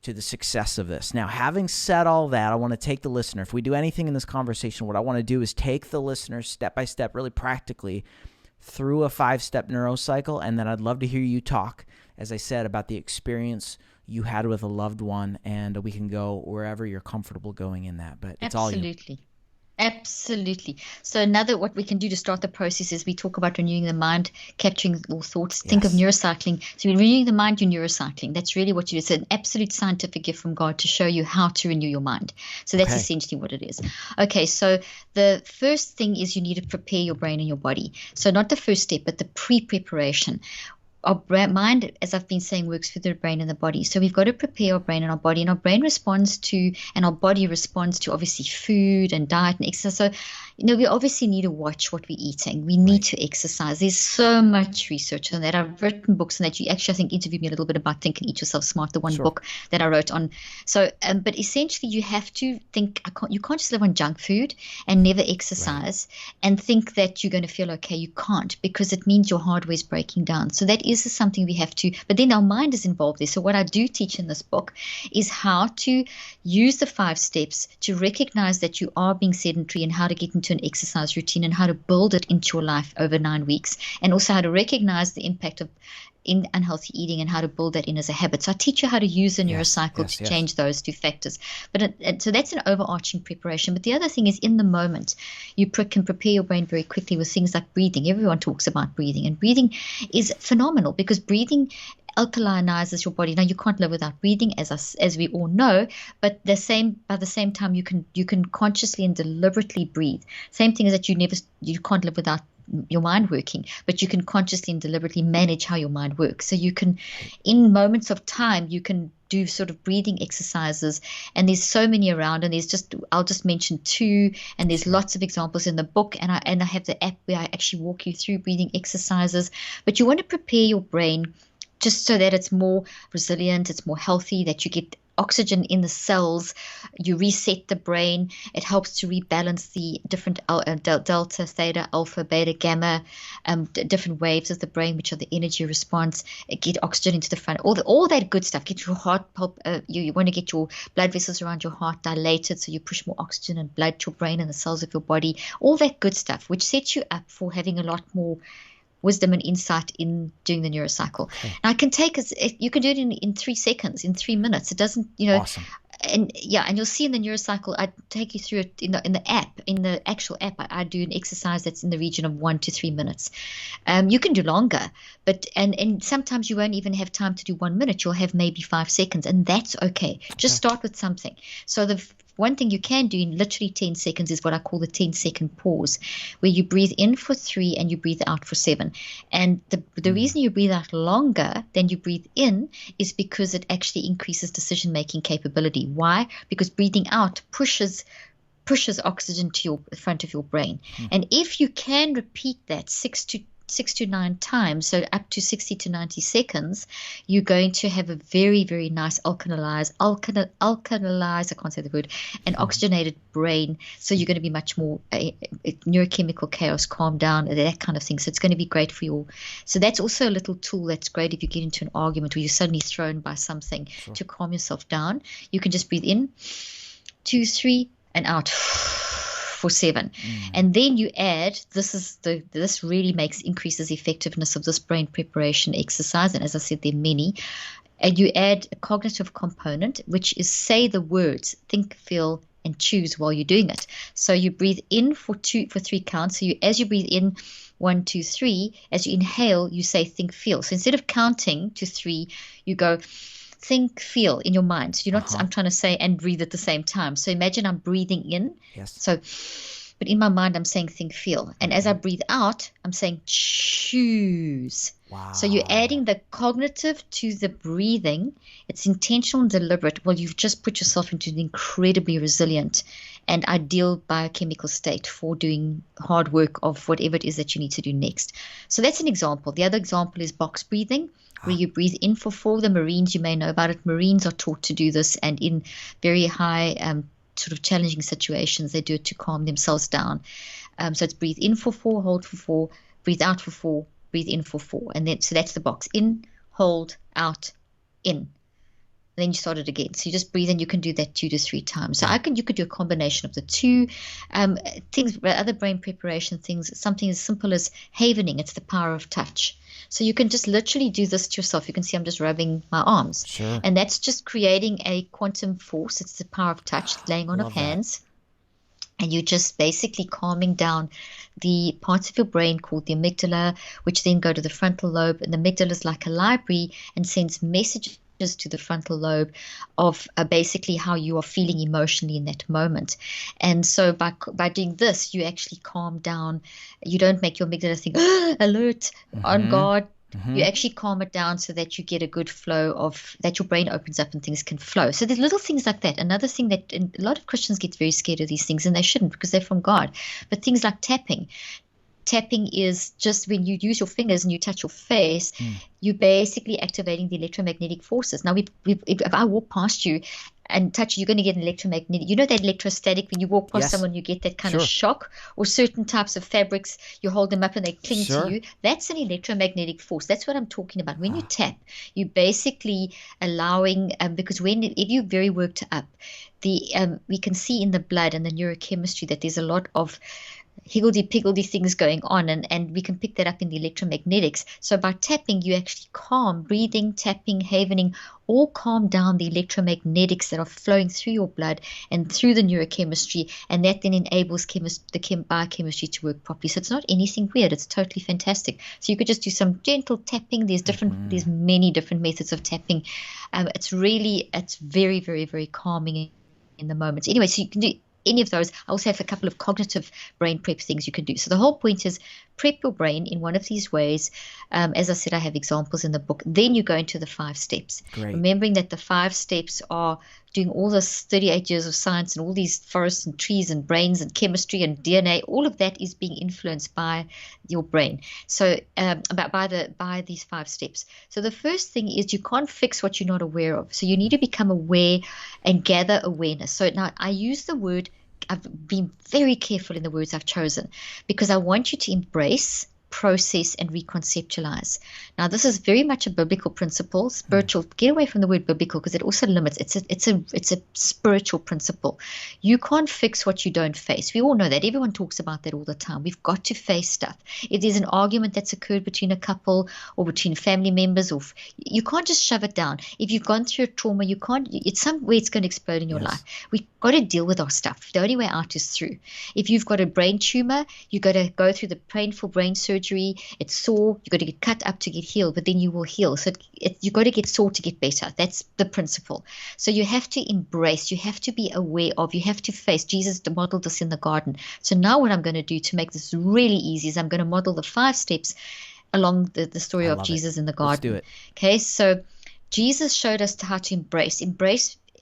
to the success of this. Now, having said all that, I want to take the listener. If we do anything in this conversation, what I want to do is take the listener step by step, really practically, through a 5-step neurocycle, and then I'd love to hear you talk, as I said, about the experience you had with a loved one, and we can go wherever you're comfortable going in that. But it's all you. Absolutely. Absolutely. So another what we can do to start the process is we talk about renewing the mind, capturing all thoughts. Think of Yes. neurocycling. So you're renewing the mind, you're neurocycling. That's really what you do. It's an absolute scientific gift from God to show you how to renew your mind. So that's Okay. essentially what it is. Okay, so the first thing is you need to prepare your brain and your body. So not the first step, but the pre-preparation. Our mind, as I've been saying, works through the brain and the body. So we've got to prepare our brain and our body, and our brain responds to, and our body responds to obviously food and diet and exercise. So, we obviously need to watch what we're eating. We need Right. to exercise. There's so much research on that. I've written books on that. You actually, I think, interviewed me a little bit about Think and Eat Yourself Smart, the one Sure. book that I wrote on. So, but essentially, you have to think. You can't just live on junk food and never Right. exercise and think that you're going to feel okay. You can't, because it means your hardware is breaking down. So that is something we have to, but then our mind is involved there. So what I do teach in this book is how to use the 5 steps to recognize that you are being sedentary and how to get into an exercise routine and how to build it into your life over 9 weeks, and also how to recognize the impact of in unhealthy eating and how to build that in as a habit. So I teach you how to use the Yes. neurocycle Yes. to Yes. change those 2 factors. So that's an overarching preparation. But the other thing is, in the moment, you can prepare your brain very quickly with things like breathing. Everyone talks about breathing, and breathing is phenomenal because breathing alkalinizes your body. Now you can't live without breathing, as we all know, but by the same time you can consciously and deliberately breathe. Same thing is that you can't live without your mind working, but you can consciously and deliberately manage how your mind works. So you can, Right. in moments of time, you can do sort of breathing exercises, and there's so many around, and I'll just mention 2, and there's Sure. lots of examples in the book, and I have the app where I actually walk you through breathing exercises. But you want to prepare your brain just so that it's more resilient, it's more healthy, that you get oxygen in the cells, you reset the brain. It helps to rebalance the different delta, theta, alpha, beta, gamma, different waves of the brain, which are the energy response. Get oxygen into the front, all that good stuff. Get your heart pulp. You want to get your blood vessels around your heart dilated, so you push more oxygen and blood to your brain and the cells of your body. All that good stuff, which sets you up for having a lot more wisdom and insight in doing the neurocycle. Okay. Now, I can take us, you can do it in 3 seconds, in 3 minutes. It doesn't, Awesome. and yeah, and you'll see in the neurocycle, I take you through it in the app, in the actual app. I do an exercise that's in the region of 1 to 3 minutes. You can do longer, but and sometimes you won't even have time to do 1 minute. You'll have maybe 5 seconds, and that's okay. Just Okay. start with something. So the one thing you can do in literally 10 seconds is what I call the 10-second pause, where you breathe in for 3 and you breathe out for 7. And the Mm. reason you breathe out longer than you breathe in is because it actually increases decision-making capability. Why? Because breathing out pushes oxygen to your front of your brain. Mm. And if you can repeat that 6 to 9 times, so up to 60 to 90 seconds, you're going to have a very, very nice alkalized, I can't say the word, an oxygenated brain. So you're going to be much more neurochemical chaos, calm down, that kind of thing. So it's going to be great for your. So that's also a little tool that's great if you get into an argument where you're suddenly thrown by something. Sure. To calm yourself down. You can just breathe in, 2, 3, and out for 7. And then you add, this really increases effectiveness of this brain preparation exercise. And as I said, there are many. And you add a cognitive component, which is say the words, think, feel, and choose while you're doing it. So you breathe in for 3 counts. So as you breathe in, 1, 2, 3, as you inhale, you say think, feel. So instead of counting to 3, you go think, feel in your mind. So you're not, I'm trying to say and breathe at the same time. So imagine I'm breathing in. Yes. So, but in my mind, I'm saying think, feel. And as I breathe out, I'm saying choose. Wow. So you're adding the cognitive to the breathing. It's intentional and deliberate. Well, you've just put yourself into an incredibly resilient and ideal biochemical state for doing hard work of whatever it is that you need to do next. So that's an example. The other example is box breathing, where you breathe in for 4. The Marines, you may know about it. Marines are taught to do this, and in very high sort of challenging situations, they do it to calm themselves down. So it's breathe in for 4, hold for 4, breathe out for 4, breathe in for 4. And then, so that's the box. In, hold, out, in. Then you start it again. So you just breathe in. You can do that 2 to 3 times. So you could do a combination of the 2 things, other brain preparation things, something as simple as havening. It's the power of touch. So you can just literally do this to yourself. You can see I'm just rubbing my arms. Sure. And that's just creating a quantum force. It's the power of touch, laying on of Love that. hands. And you're just basically calming down the parts of your brain called the amygdala, which then go to the frontal lobe. And the amygdala is like a library and sends messages to the frontal lobe of basically how you are feeling emotionally in that moment. And so by doing this, you actually calm down. You don't make your amygdala think, alert, on guard. You actually calm it down so that you get a good flow of that your brain opens up and things can flow. So there's little things like that. Another thing that a lot of Christians get very scared of these things, and they shouldn't because they're from God. But things like tapping. Tapping is just when you use your fingers and you touch your face, you're basically activating the electromagnetic forces. Now, if I walk past you and touch you, you're going to get an electromagnetic. You know that electrostatic, when you walk past someone, you get that kind of shock, or certain types of fabrics, you hold them up and they cling to you. That's an electromagnetic force. That's what I'm talking about. When you tap, you're basically allowing, because if you're very worked up, we can see in the blood and the neurochemistry that there's a lot of higgledy-piggledy things going on, and we can pick that up in the electromagnetics. So by tapping, you actually calm, breathing, tapping, havening, all calm down the electromagnetics that are flowing through your blood and through the neurochemistry, and that then enables the biochemistry to work properly. So it's not anything weird. It's totally fantastic. So you could just do some gentle tapping. There's many different methods of tapping. It's very, very, very calming in the moment. Anyway, so you can do any of those. I also have a couple of cognitive brain prep things you can do. So the whole point is prep your brain in one of these ways. As I said, I have examples in the book. Then you go into the 5 steps. Great. Remembering that the 5 steps are doing all this 38 years of science and all these forests and trees and brains and chemistry and DNA. All of that is being influenced by your brain. So by these 5 steps. So the first thing is you can't fix what you're not aware of. So you need to become aware and gather awareness. So now I use the word, I've been very careful in the words I've chosen because I want you to embrace, process, and reconceptualize. Now, this is very much a biblical principle, spiritual. Get away from the word biblical because it also limits. It's a spiritual principle. You can't fix what you don't face. We all know that. Everyone talks about that all the time. We've got to face stuff. If there's an argument that's occurred between a couple or between family members, you can't just shove it down. If you've gone through a trauma, you can't. It's somewhere it's going to explode in your life. We've got to deal with our stuff. The only way out is through. If you've got a brain tumor, you've got to go through the painful brain surgery. It's sore. You've got to get cut up to get healed, but then you will heal. So you've got to get sore to get better. That's the principle. So you have to embrace. You have to be aware of. You have to face. Jesus modeled this in the garden. So now what I'm going to do to make this really easy is I'm going to model the 5 steps along the story of Jesus in the garden. Let's do it. Okay, so Jesus showed us how to embrace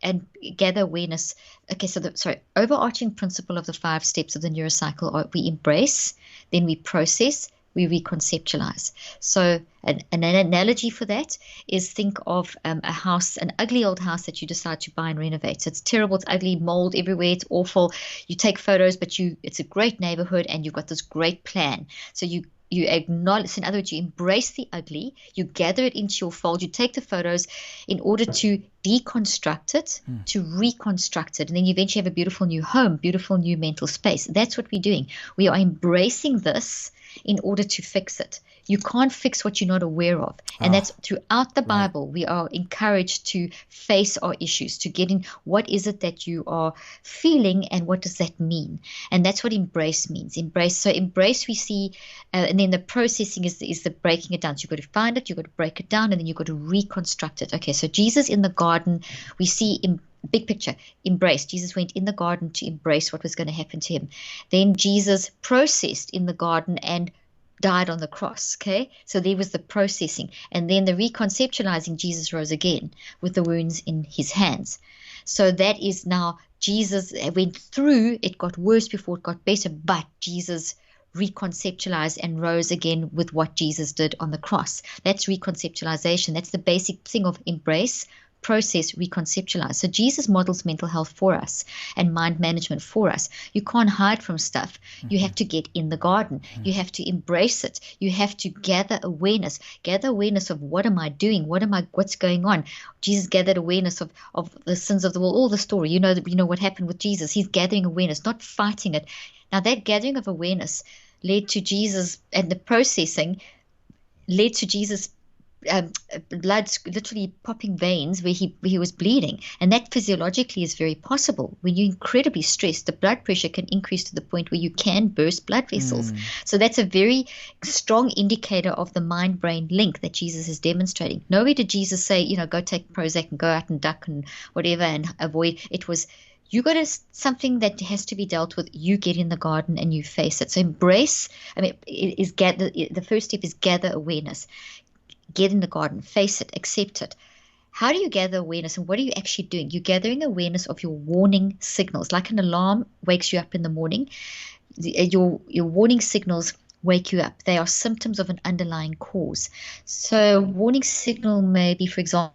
and gather awareness. Okay, so overarching principle of the 5 steps of the neurocycle are we embrace, then we process, we reconceptualize. So an analogy for that is think of a house, an ugly old house that you decide to buy and renovate. So it's terrible, it's ugly, mold everywhere, it's awful. You take photos, but it's a great neighborhood and you've got this great plan. So you acknowledge, in other words, you embrace the ugly, you gather it into your fold, you take the photos in order to deconstruct it, to reconstruct it, and then you eventually have a beautiful new home, beautiful new mental space. That's what we're doing. We are embracing this in order to fix it. You can't fix what you're not aware of. And that's throughout the Bible. Right. We are encouraged to face our issues, to get in what is it that you are feeling and what does that mean? And that's what embrace means. Embrace we see, and then the processing is the breaking it down. So you've got to find it, you've got to break it down, and then you've got to reconstruct it. Okay, so Jesus in the garden, we see big picture, embrace. Jesus went in the garden to embrace what was going to happen to him. Then Jesus processed in the garden and died on the cross. Okay, so there was the processing, and then the reconceptualizing. Jesus rose again with the wounds in his hands. So that is now Jesus went through. It got worse before it got better, but Jesus reconceptualized and rose again with what Jesus did on the cross. That's reconceptualization. That's the basic thing of embrace, process, reconceptualize. So Jesus models mental health for us and mind management for us. You can't hide from stuff. You have to get in the garden. You have to embrace it. You have to gather awareness of what am I doing? What's going on? Jesus gathered awareness of the sins of the world, all the story. You know what happened with Jesus. He's gathering awareness, not fighting it. Now that gathering of awareness led to Jesus, and the processing led to Jesus blood, literally popping veins where he was bleeding. And that physiologically is very possible. When you're incredibly stressed, the blood pressure can increase to the point where you can burst blood vessels. So that's a very strong indicator of the mind-brain link that Jesus is demonstrating. Nowhere did Jesus say, go take Prozac and go out and duck and whatever and avoid. It was, you got something that has to be dealt with. You get in the garden and you face it. So embrace. The first step is gather awareness. Get in the garden, face it, accept it. How do you gather awareness, and what are you actually doing? You're gathering awareness of your warning signals. Like an alarm wakes you up in the morning, your warning signals wake you up. They are symptoms of an underlying cause. So warning signal may be, for example,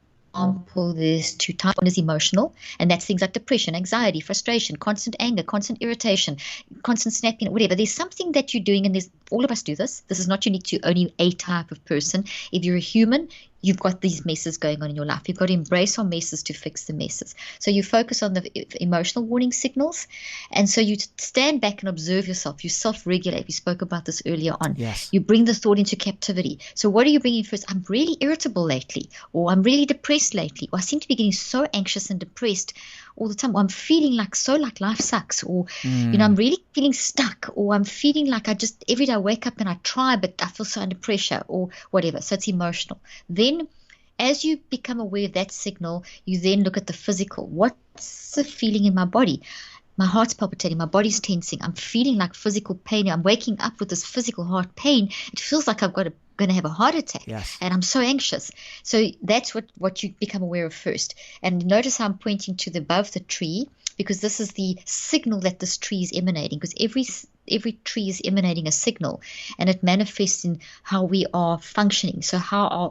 there's two types. One is emotional, and that's things like depression, anxiety, frustration, constant anger, constant irritation, constant snapping, whatever. There's something that you're doing, and all of us do this. This is not unique to only a type of person. If you're a human, you've got these messes going on in your life. You've got to embrace our messes to fix the messes. So you focus on the emotional warning signals, and so you stand back and observe yourself. You self-regulate. We spoke about this earlier on. Yes. You bring the thought into captivity. So what are you bringing first? I'm really irritable lately, or I'm really depressed lately, or I seem to be getting so anxious and depressed all the time, or I'm feeling like life sucks, or I'm really feeling stuck, or I'm feeling like every day I wake up and I try, but I feel so under pressure, or whatever. So it's emotional. Then as you become aware of that signal, you then look at the physical. What's the feeling in my body? My heart's palpitating, my body's tensing, I'm feeling like physical pain, I'm waking up with this physical heart pain. It feels like I'm going to have a heart attack. Yes. And I'm so anxious. So that's what you become aware of first. And notice how I'm pointing to above the tree, because this is the signal that this tree is emanating, because every tree is emanating a signal, and it manifests in how we are functioning. So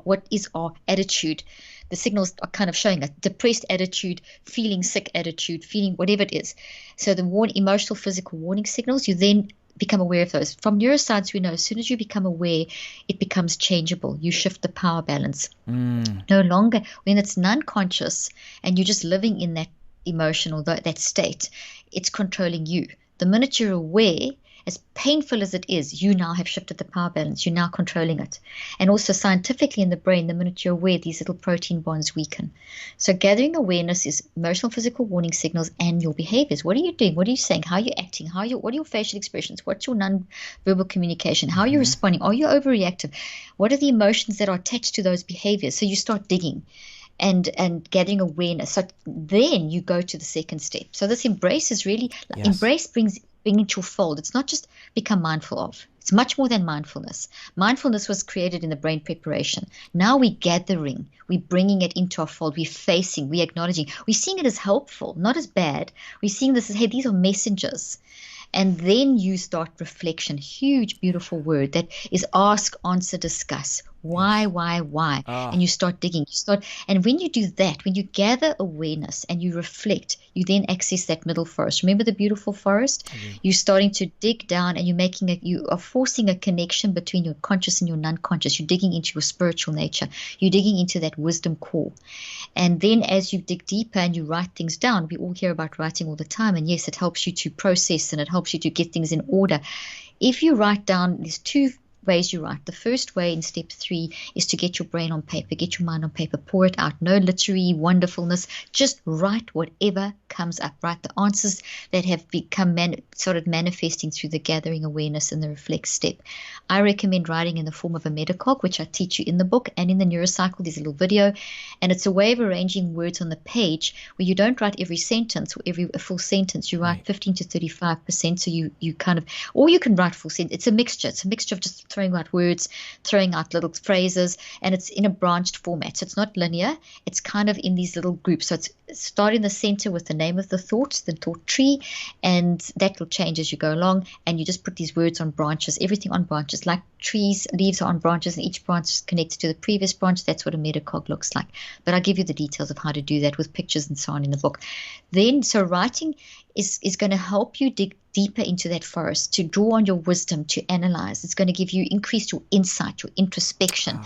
what is our attitude? The signals are kind of showing a depressed attitude, feeling sick attitude, feeling whatever it is. So the emotional, physical warning signals, you then become aware of those. From neuroscience, we know as soon as you become aware, it becomes changeable. You shift the power balance. No longer, when it's non-conscious and you're just living in that emotion or that state, it's controlling you. The minute you're aware, as painful as it is, you now have shifted the power balance. You're now controlling it. And also scientifically in the brain, the minute you're aware, these little protein bonds weaken. So gathering awareness is emotional, physical warning signals and your behaviors. What are you doing? What are you saying? How are you acting? What are your facial expressions? What's your non-verbal communication? How are you responding? Are you overreactive? What are the emotions that are attached to those behaviors? So you start digging and gathering awareness. So then you go to the second step. So this embrace is really, embrace brings into your fold. It's not just become mindful of. It's much more than mindfulness. Mindfulness was created in the brain preparation. Now we're gathering, we're bringing it into our fold, we're facing, we're acknowledging, we're seeing it as helpful, not as bad. We're seeing this as, hey, these are messengers. And then you start reflection, huge, beautiful word that is ask, answer, discuss. Why? And you start digging. And when you do that, when you gather awareness and you reflect, you then access that middle forest. Remember the beautiful forest? You're starting to dig down, and you are forcing a connection between your conscious and your non-conscious. You're digging into your spiritual nature. You're digging into that wisdom core. And then as you dig deeper and you write things down, we all hear about writing all the time. And yes, it helps you to process and it helps you to get things in order. If you write down, there's two ways you write. The first way in step 3 is to get your brain on paper, get your mind on paper, pour it out. No literary wonderfulness. Just write whatever comes up. Write the answers that have become started manifesting through the gathering awareness and the reflect step. I recommend writing in the form of a metacog, which I teach you in the book and in the neurocycle. There's a little video, and it's a way of arranging words on the page where you don't write every sentence or every full sentence. You write 15 to 35%. So you kind of, or you can write full sentence. It's a mixture. It's a mixture of just throwing out words, throwing out little phrases, and it's in a branched format. So it's not linear. It's kind of in these little groups. So it's start in the center with the name of the thought tree, and that will change as you go along. And you just put these words on branches, everything on branches, like trees, leaves are on branches, and each branch is connected to the previous branch. That's what a metacog looks like. But I'll give you the details of how to do that with pictures and so on in the book. Then, so writing is going to help you dig deeper into that forest, to draw on your wisdom, to analyze. It's going to give you increase your insight, your introspection,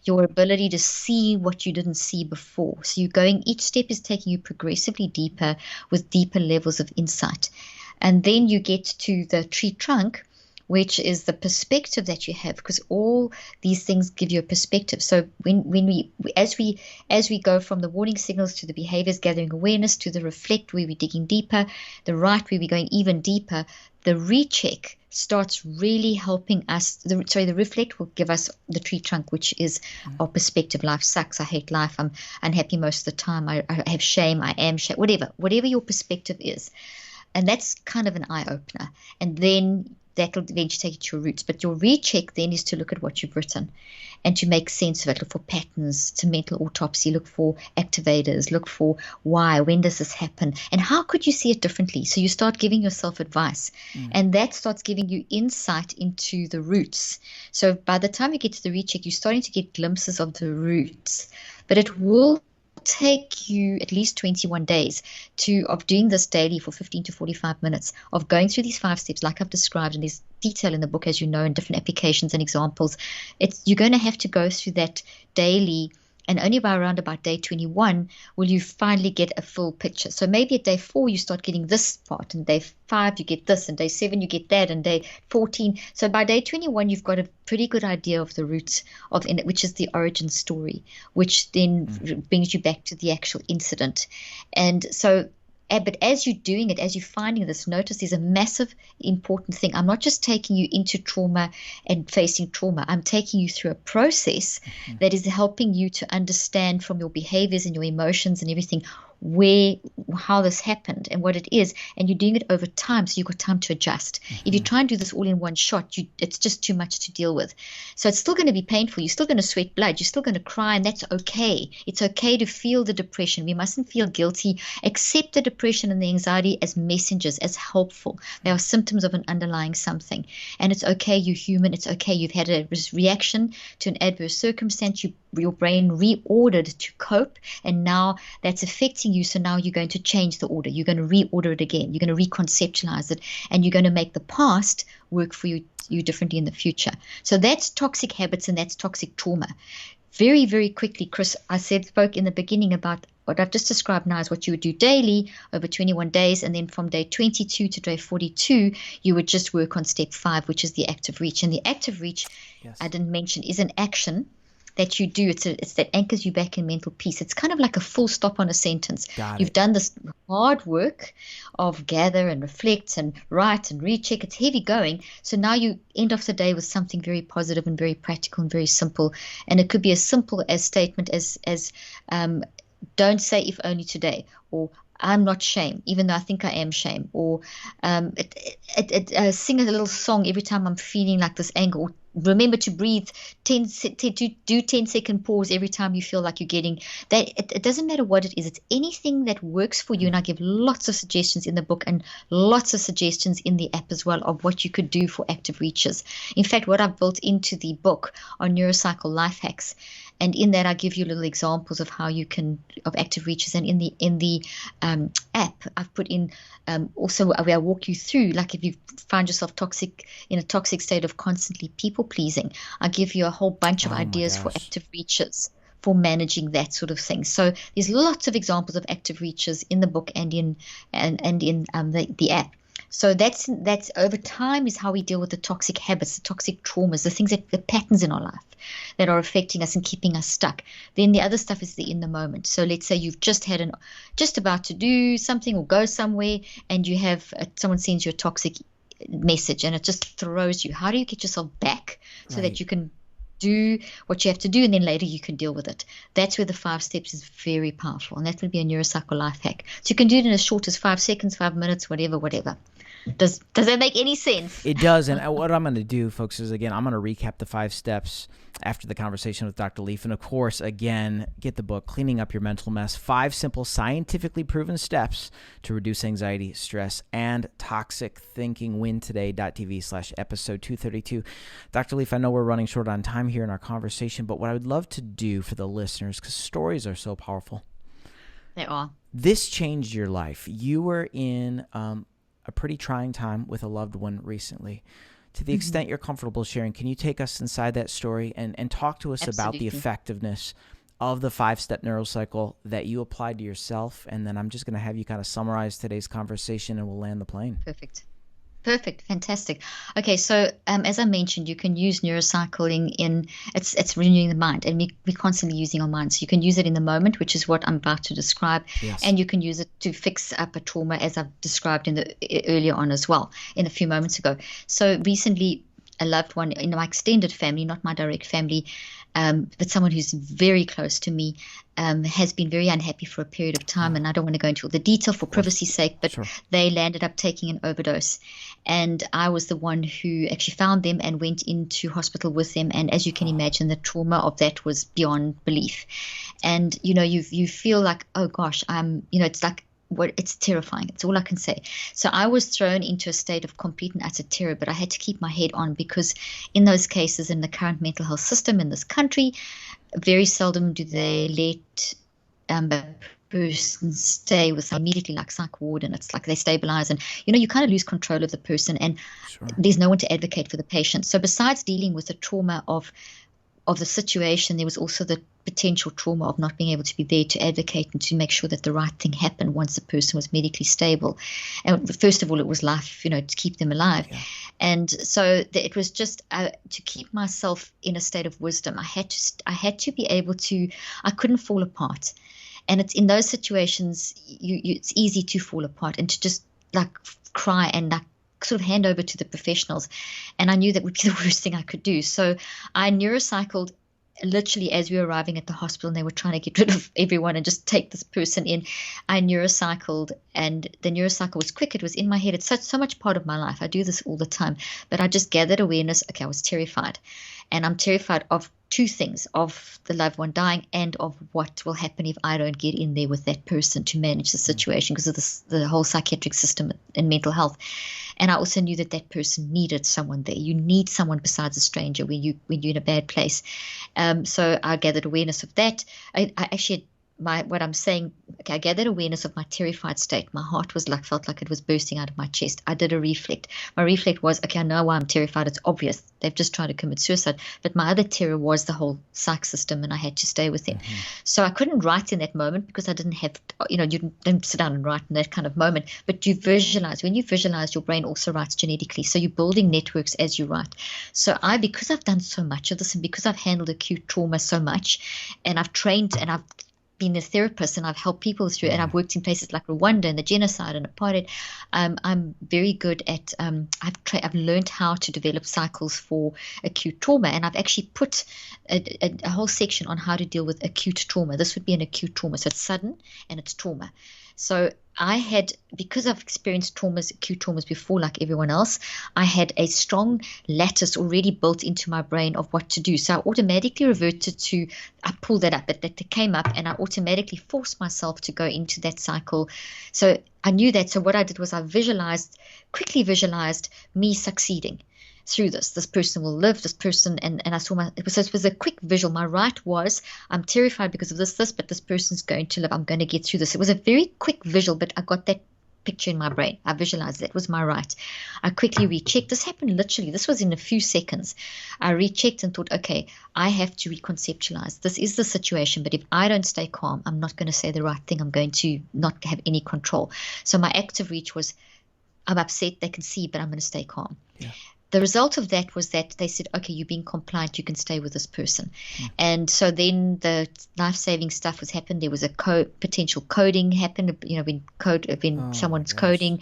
your ability to see what you didn't see before. So each step is taking you progressively deeper with deeper levels of insight. And then you get to the tree trunk, which is the perspective that you have, because all these things give you a perspective. So as we go from the warning signals to the behaviors, gathering awareness, to the reflect, where we're digging deeper, the right, where we're going even deeper, the recheck starts really helping us. The reflect will give us the tree trunk, which is our perspective. Life sucks. I hate life. I'm unhappy most of the time. I have shame. I am shame. Whatever your perspective is. And that's kind of an eye-opener. And then that will eventually take you to your roots. But your recheck then is to look at what you've written and to make sense of it. Look for patterns, to mental autopsy, look for activators, look for why, when does this happen, and how could you see it differently? So you start giving yourself advice, and that starts giving you insight into the roots. So by the time you get to the recheck, you're starting to get glimpses of the roots, but it will take you at least 21 days of doing this daily for 15 to 45 minutes, of going through these 5 steps like I've described, and there's detail in the book, as you know, in different applications and examples. You're going to have to go through that daily, and only by around about day 21 will you finally get a full picture. So maybe at day 4 you start getting this part, and day 5 you get this, and day 7 you get that, and day 14. So by day 21 you've got a pretty good idea of the roots of it, which is the origin story, which then brings you back to the actual incident. And so, but as you're doing it, as you're finding this, notice there's a massive important thing. I'm not just taking you into trauma and facing trauma. I'm taking you through a process that is helping you to understand from your behaviors and your emotions and everything how this happened and what it is, and you're doing it over time, so you've got time to adjust. If you try and do this all in one shot, it's just too much to deal with. So it's still going to be painful. You're still going to sweat blood. You're still going to cry, and that's okay. It's okay to feel the depression. We mustn't feel guilty. Accept the depression and the anxiety as messengers, as helpful. They are symptoms of an underlying something, and it's okay. You're human. It's okay. You've had a reaction to an adverse circumstance. Your brain reordered to cope, and now that's affecting you. So now you're going to change the order. You're going to reorder it again. You're going to reconceptualize it, and you're going to make the past work for you differently in the future. So that's toxic habits, and that's toxic trauma. Very, very quickly, Chris, spoke in the beginning about what I've just described now is what you would do daily over 21 days, and then from day 22 to day 42, you would just work on step 5, which is the active reach. And the active reach, yes, I didn't mention, is an action that you do. It's that anchors you back in mental peace. It's kind of like a full stop on a sentence. You've done this hard work of gather and reflect and write and recheck. It's heavy going. So now you end off the day with something very positive and very practical and very simple. And it could be as simple as statement as don't say if only today, or I'm not shame, even though I think I am shame, or sing a little song every time I'm feeling like this anger, or remember to breathe, do 10-second pause every time you feel like you're getting that. It doesn't matter what it is. It's anything that works for you. And I give lots of suggestions in the book and lots of suggestions in the app as well of what you could do for active reaches. In fact, what I've built into the book are neurocycle life hacks. And in that, I give you little examples of how you can, of active reaches. And in the app, I've put in also where I walk you through, like if you find yourself in a toxic state of constantly people pleasing, I give you a whole bunch of ideas for active reaches for managing that sort of thing. So there's lots of examples of active reaches in the book and in the app. So that's over time is how we deal with the toxic habits, the toxic traumas, the patterns in our life that are affecting us and keeping us stuck. Then the other stuff is the in the moment. So let's say you've just about to do something or go somewhere, and you have someone sends you a toxic message and it just throws you. How do you get yourself back so that you can do what you have to do, and then later you can deal with it? That's where the 5 steps is very powerful, and that would be a neurocycle life hack. So you can do it in as short as 5 seconds, 5 minutes, whatever. Does that make any sense? It does. And what I'm going to do, folks, is again, I'm going to recap the 5 steps after the conversation with Dr. Leaf. And of course, again, get the book, Cleaning Up Your Mental Mess, 5 simple, scientifically proven steps to reduce anxiety, stress, and toxic thinking. wintoday.tv/episode 232. Dr. Leaf, I know we're running short on time here in our conversation, but what I would love to do for the listeners, because stories are so powerful. They are. This changed your life. You were in a pretty trying time with a loved one recently. To the extent you're comfortable sharing, can you take us inside that story and talk to us Absolutely. about the effectiveness of the 5-step neurocycle that you applied to yourself? And then I'm just going to have you kind of summarize today's conversation and we'll land the plane. Perfect. Perfect, fantastic. Okay, so as I mentioned, you can use neurocycling in it's renewing the mind, and we're constantly using our mind. So you can use it in the moment, which is what I'm about to describe, Yes. and you can use it to fix up a trauma, as I've described in the earlier on as well, in a few moments ago. So recently, a loved one in my extended family, not my direct family, but someone who's very close to me, has been very unhappy for a period of time. And I don't want to go into all the detail for Of course. privacy's sake, but Sure. they landed up taking an overdose. And I was the one who actually found them and went into hospital with them. And as you can imagine, the trauma of that was beyond belief. And, you feel like, oh gosh, it's like, it's terrifying. It's all I can say. So I was thrown into a state of complete and utter terror, but I had to keep my head on, because in those cases, in the current mental health system in this country, very seldom do they let a person stay with immediately, like psych ward, and it's like they stabilize, and you kind of lose control of the person, and Sure. there's no one to advocate for the patient. So besides dealing with the trauma of the situation, there was also the potential trauma of not being able to be there to advocate and to make sure that the right thing happened once the person was medically stable. And first of all, it was life, to keep them alive. Yeah. And so it was just to keep myself in a state of wisdom. I had to be able to. I couldn't fall apart. And it's in those situations, it's easy to fall apart and to just like cry and like sort of hand over to the professionals. And I knew that would be the worst thing I could do. So I neurocycled literally as we were arriving at the hospital, and they were trying to get rid of everyone and just take this person in. I neurocycled, and the neurocycle was quick. It was in my head. It's so much part of my life. I do this all the time. But I just gathered awareness. Okay, I was terrified. And I'm terrified of two things: of the loved one dying, and of what will happen if I don't get in there with that person to manage the situation, because of the whole psychiatric system and mental health. And I also knew that that person needed someone there. You need someone besides a stranger when you're in a bad place. So I gathered awareness of that. I actually what I'm saying, okay, I gathered awareness of my terrified state. My heart felt like it was bursting out of my chest. I did a reflect. My reflect was, okay, I know why I'm terrified. It's obvious. They've just tried to commit suicide. But my other terror was the whole psych system, and I had to stay with them. Mm-hmm. So I couldn't write in that moment because I didn't have, you don't sit down and write in that kind of moment. But you visualize. When you visualize, your brain also writes genetically. So you're building networks as you write. So because I've done so much of this, and because I've handled acute trauma so much, and I've trained and I've been a therapist, and I've helped people through, and I've worked in places like Rwanda and the genocide and apartheid. I'm very good at. I've learned how to develop cycles for acute trauma, and I've actually put a whole section on how to deal with acute trauma. This would be an acute trauma, so it's sudden and it's trauma. So because I've experienced acute traumas before, like everyone else, I had a strong lattice already built into my brain of what to do. So I automatically I pulled that up, that came up, and I automatically forced myself to go into that cycle. So I knew that. So what I did was I quickly visualized me succeeding through this. This person will live, this person, and I saw it was a quick visual. My right was, I'm terrified because of this, but this person's going to live. I'm going to get through this. It was a very quick visual, but I got that picture in my brain. I visualized that was my right. I quickly rechecked. This happened literally. This was in a few seconds. I rechecked and thought, okay, I have to reconceptualize. This is the situation, but if I don't stay calm, I'm not going to say the right thing. I'm going to not have any control. So my active reach was, I'm upset, they can see, but I'm going to stay calm. Yeah. The result of that was that they said, okay, you're being compliant, you can stay with this person. And so then the life-saving stuff was happened. There was a potential coding happened, when someone's coding,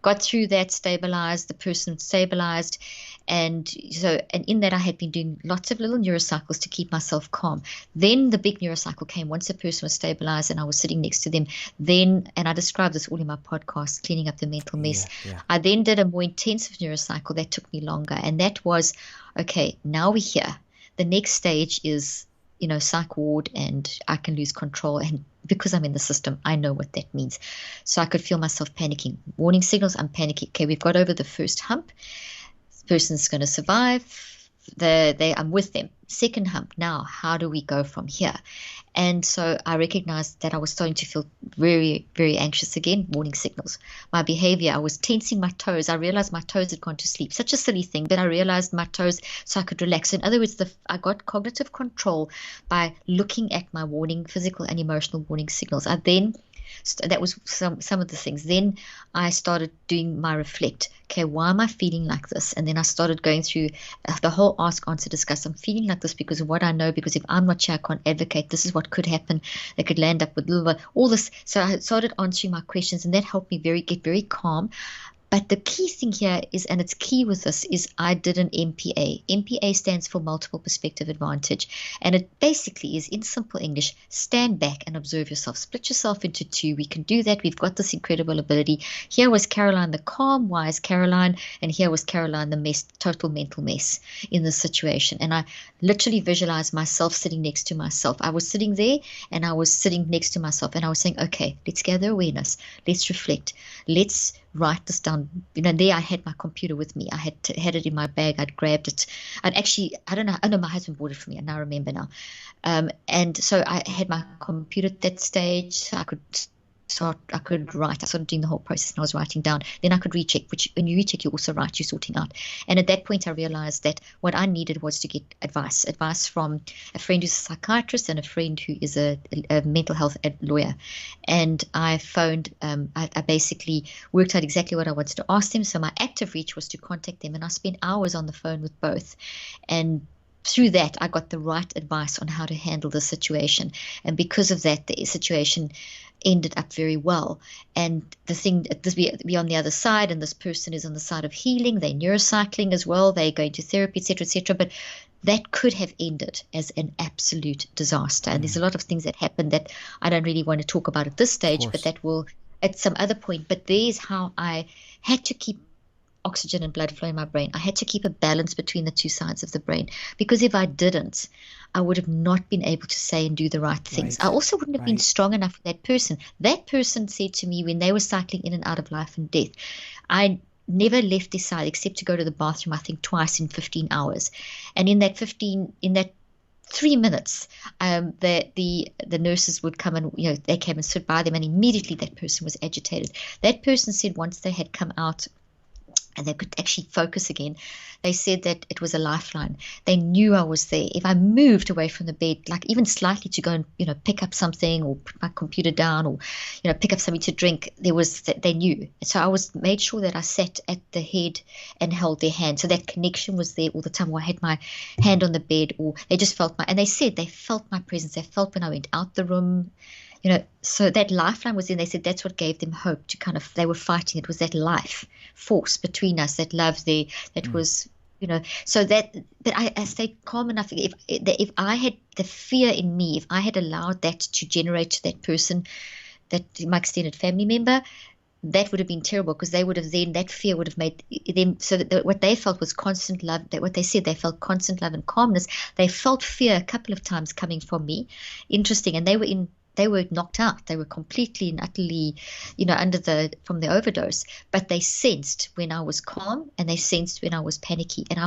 got through that, stabilized, the person stabilized. And in that I had been doing lots of little neurocycles to keep myself calm. Then the big neurocycle came once the person was stabilized and I was sitting next to them. Then, and I describe this all in my podcast, Cleaning Up the Mental Mess. Yeah. I then did a more intensive neurocycle that took me longer. And that was, okay, now we're here. The next stage is, psych ward, and I can lose control. And because I'm in the system, I know what that means. So I could feel myself panicking. Warning signals, I'm panicking. Okay, we've got over the first hump. Person's going to survive. I'm with them. Second hump. Now, how do we go from here? And so I recognized that I was starting to feel very, very anxious again. Warning signals. My behavior, I was tensing my toes. I realized my toes had gone to sleep. Such a silly thing, but I realized my toes so I could relax. In other words, I got cognitive control by looking at my physical and emotional warning signals. I then That was some of the things. Then I started doing my reflect. Okay, why am I feeling like this? And then I started going through the whole ask, answer, discuss. I'm feeling like this because of what I know, because if I'm not sure, I can't advocate. This is what could happen. They could land up with all this. So I started answering my questions, and that helped me get very calm. But the key thing here is, and it's key with this, is I did an MPA. MPA stands for multiple perspective advantage. And it basically is, in simple English, stand back and observe yourself. Split yourself into two. We can do that. We've got this incredible ability. Here was Caroline, the calm, wise Caroline, and here was Caroline, the mess, total mental mess in this situation. And I literally visualized myself sitting next to myself. I was sitting there and I was sitting next to myself, and I was saying, okay, let's gather awareness. Let's reflect. Let's write this down. There I had my computer with me. I had it in my bag. I'd grabbed it. I don't know. Oh no, my husband bought it for me, and I remember now. And so I had my computer at that stage. So I could write. I started doing the whole process, and I was writing down. Then I could recheck, which when you recheck, you also write, you're sorting out. And at that point, I realized that what I needed was to get advice from a friend who's a psychiatrist and a friend who is a mental health lawyer. And I phoned, I basically worked out exactly what I wanted to ask them. So my active reach was to contact them, and I spent hours on the phone with both. And through that, I got the right advice on how to handle the situation. And because of that, the situation ended up very well. And the thing, be on the other side, and this person is on the side of healing. They're neurocycling as well. They're going to therapy, etc., etc. But that could have ended as an absolute disaster. And there's a lot of things that happened that I don't really want to talk about at this stage, but that will at some other point. But there's how I had to keep oxygen and blood flow in my brain. I had to keep a balance between the two sides of the brain, because if I didn't, I would have not been able to say and do the right things. I also wouldn't have been strong enough for that person. That person said to me when they were cycling in and out of life and death, I never left their side except to go to the bathroom, I think twice in 15 hours. And in that 3 minutes, the nurses would come and, they came and stood by them, and immediately that person was agitated. That person said once they had come out and they could actually focus again, they said that it was a lifeline. They knew I was there. If I moved away from the bed, like even slightly to go and, pick up something or put my computer down or, pick up something to drink, they knew. So I made sure that I sat at the head and held their hand. So that connection was there all the time. Or I had my hand on the bed, or they just felt and they said they felt my presence. They felt when I went out the room. So that lifeline was in. They said that's what gave them hope to they were fighting. It was that life force between us, that love there, that was, so that, but I stayed calm enough. If I had the fear in me, if I had allowed that to generate to that person, that my extended family member, that would have been terrible, because they would have that fear would have made them, so that what they felt was constant love, that what they said, they felt constant love and calmness. They felt fear a couple of times coming from me. Interesting. And they were knocked out. They were completely and utterly, from the overdose. But they sensed when I was calm, and they sensed when I was panicky. And I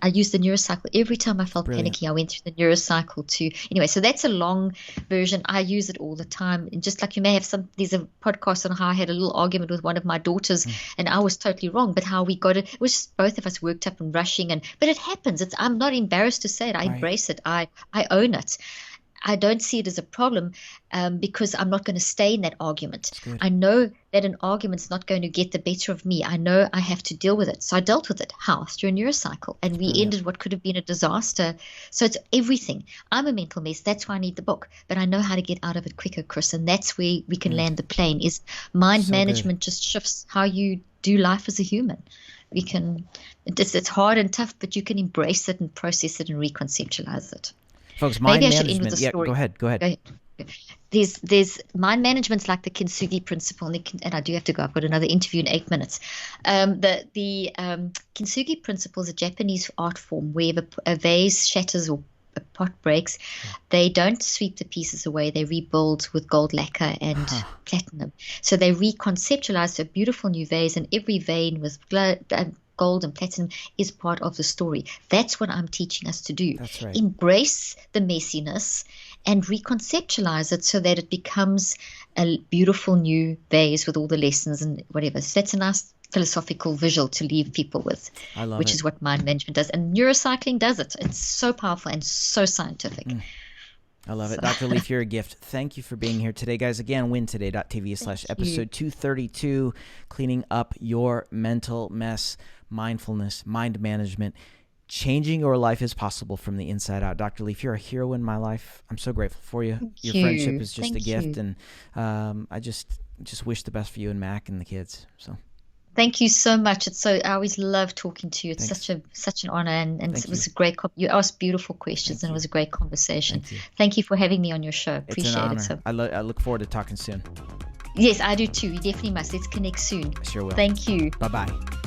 used the neurocycle. Every time I felt panicky, I went through the neurocycle anyway, so that's a long version. I use it all the time. And just like you may have there's a podcast on how I had a little argument with one of my daughters, and I was totally wrong, but how we got it was just both of us worked up and rushing. But it happens. I'm not embarrassed to say it. I embrace it. I own it. I don't see it as a problem, because I'm not going to stay in that argument. I know that an argument's not going to get the better of me. I know I have to deal with it. So I dealt with it. How? Through a neurocycle. And we ended what could have been a disaster. So it's everything. I'm a mental mess. That's why I need the book. But I know how to get out of it quicker, Chris. And that's where we can land the plane, is mind management just shifts how you do life as a human. It's hard and tough, but you can embrace it and process it and reconceptualize it. Folks, mind Maybe management. I should end with a story. Go ahead. There's mind management's like the kintsugi principle, and I do have to go. I've got another interview in 8 minutes. The kintsugi principle is a Japanese art form where if a vase shatters or a pot breaks, they don't sweep the pieces away. They rebuild with gold lacquer and platinum. So they reconceptualize a beautiful new vase, and every vein with gold and platinum is part of the story. That's what I'm teaching us to do. That's right. Embrace the messiness and reconceptualize it so that it becomes a beautiful new vase with all the lessons and whatever. So that's a nice philosophical visual to leave people with, which is what mind management does. And neurocycling does it. It's so powerful and so scientific. I love it. Dr. Leaf, you're a gift. Thank you for being here today, guys. Again, wintoday.tv/episode 232, cleaning up your mental mess, mindfulness, mind management. Changing your life is possible from the inside out. Dr. Leaf, you're a hero in my life. I'm so grateful for you. Your friendship is just a gift, and I just wish the best for you and Mac and the kids. So. Thank you so much. I always love talking to you. It's such an honor, and it was a great. You asked beautiful questions, and it was a great conversation. Thank you for having me on your show. Appreciate it. So I look forward to talking soon. Yes, I do too. You definitely must. Let's connect soon. Sure will. Thank you. Bye-bye.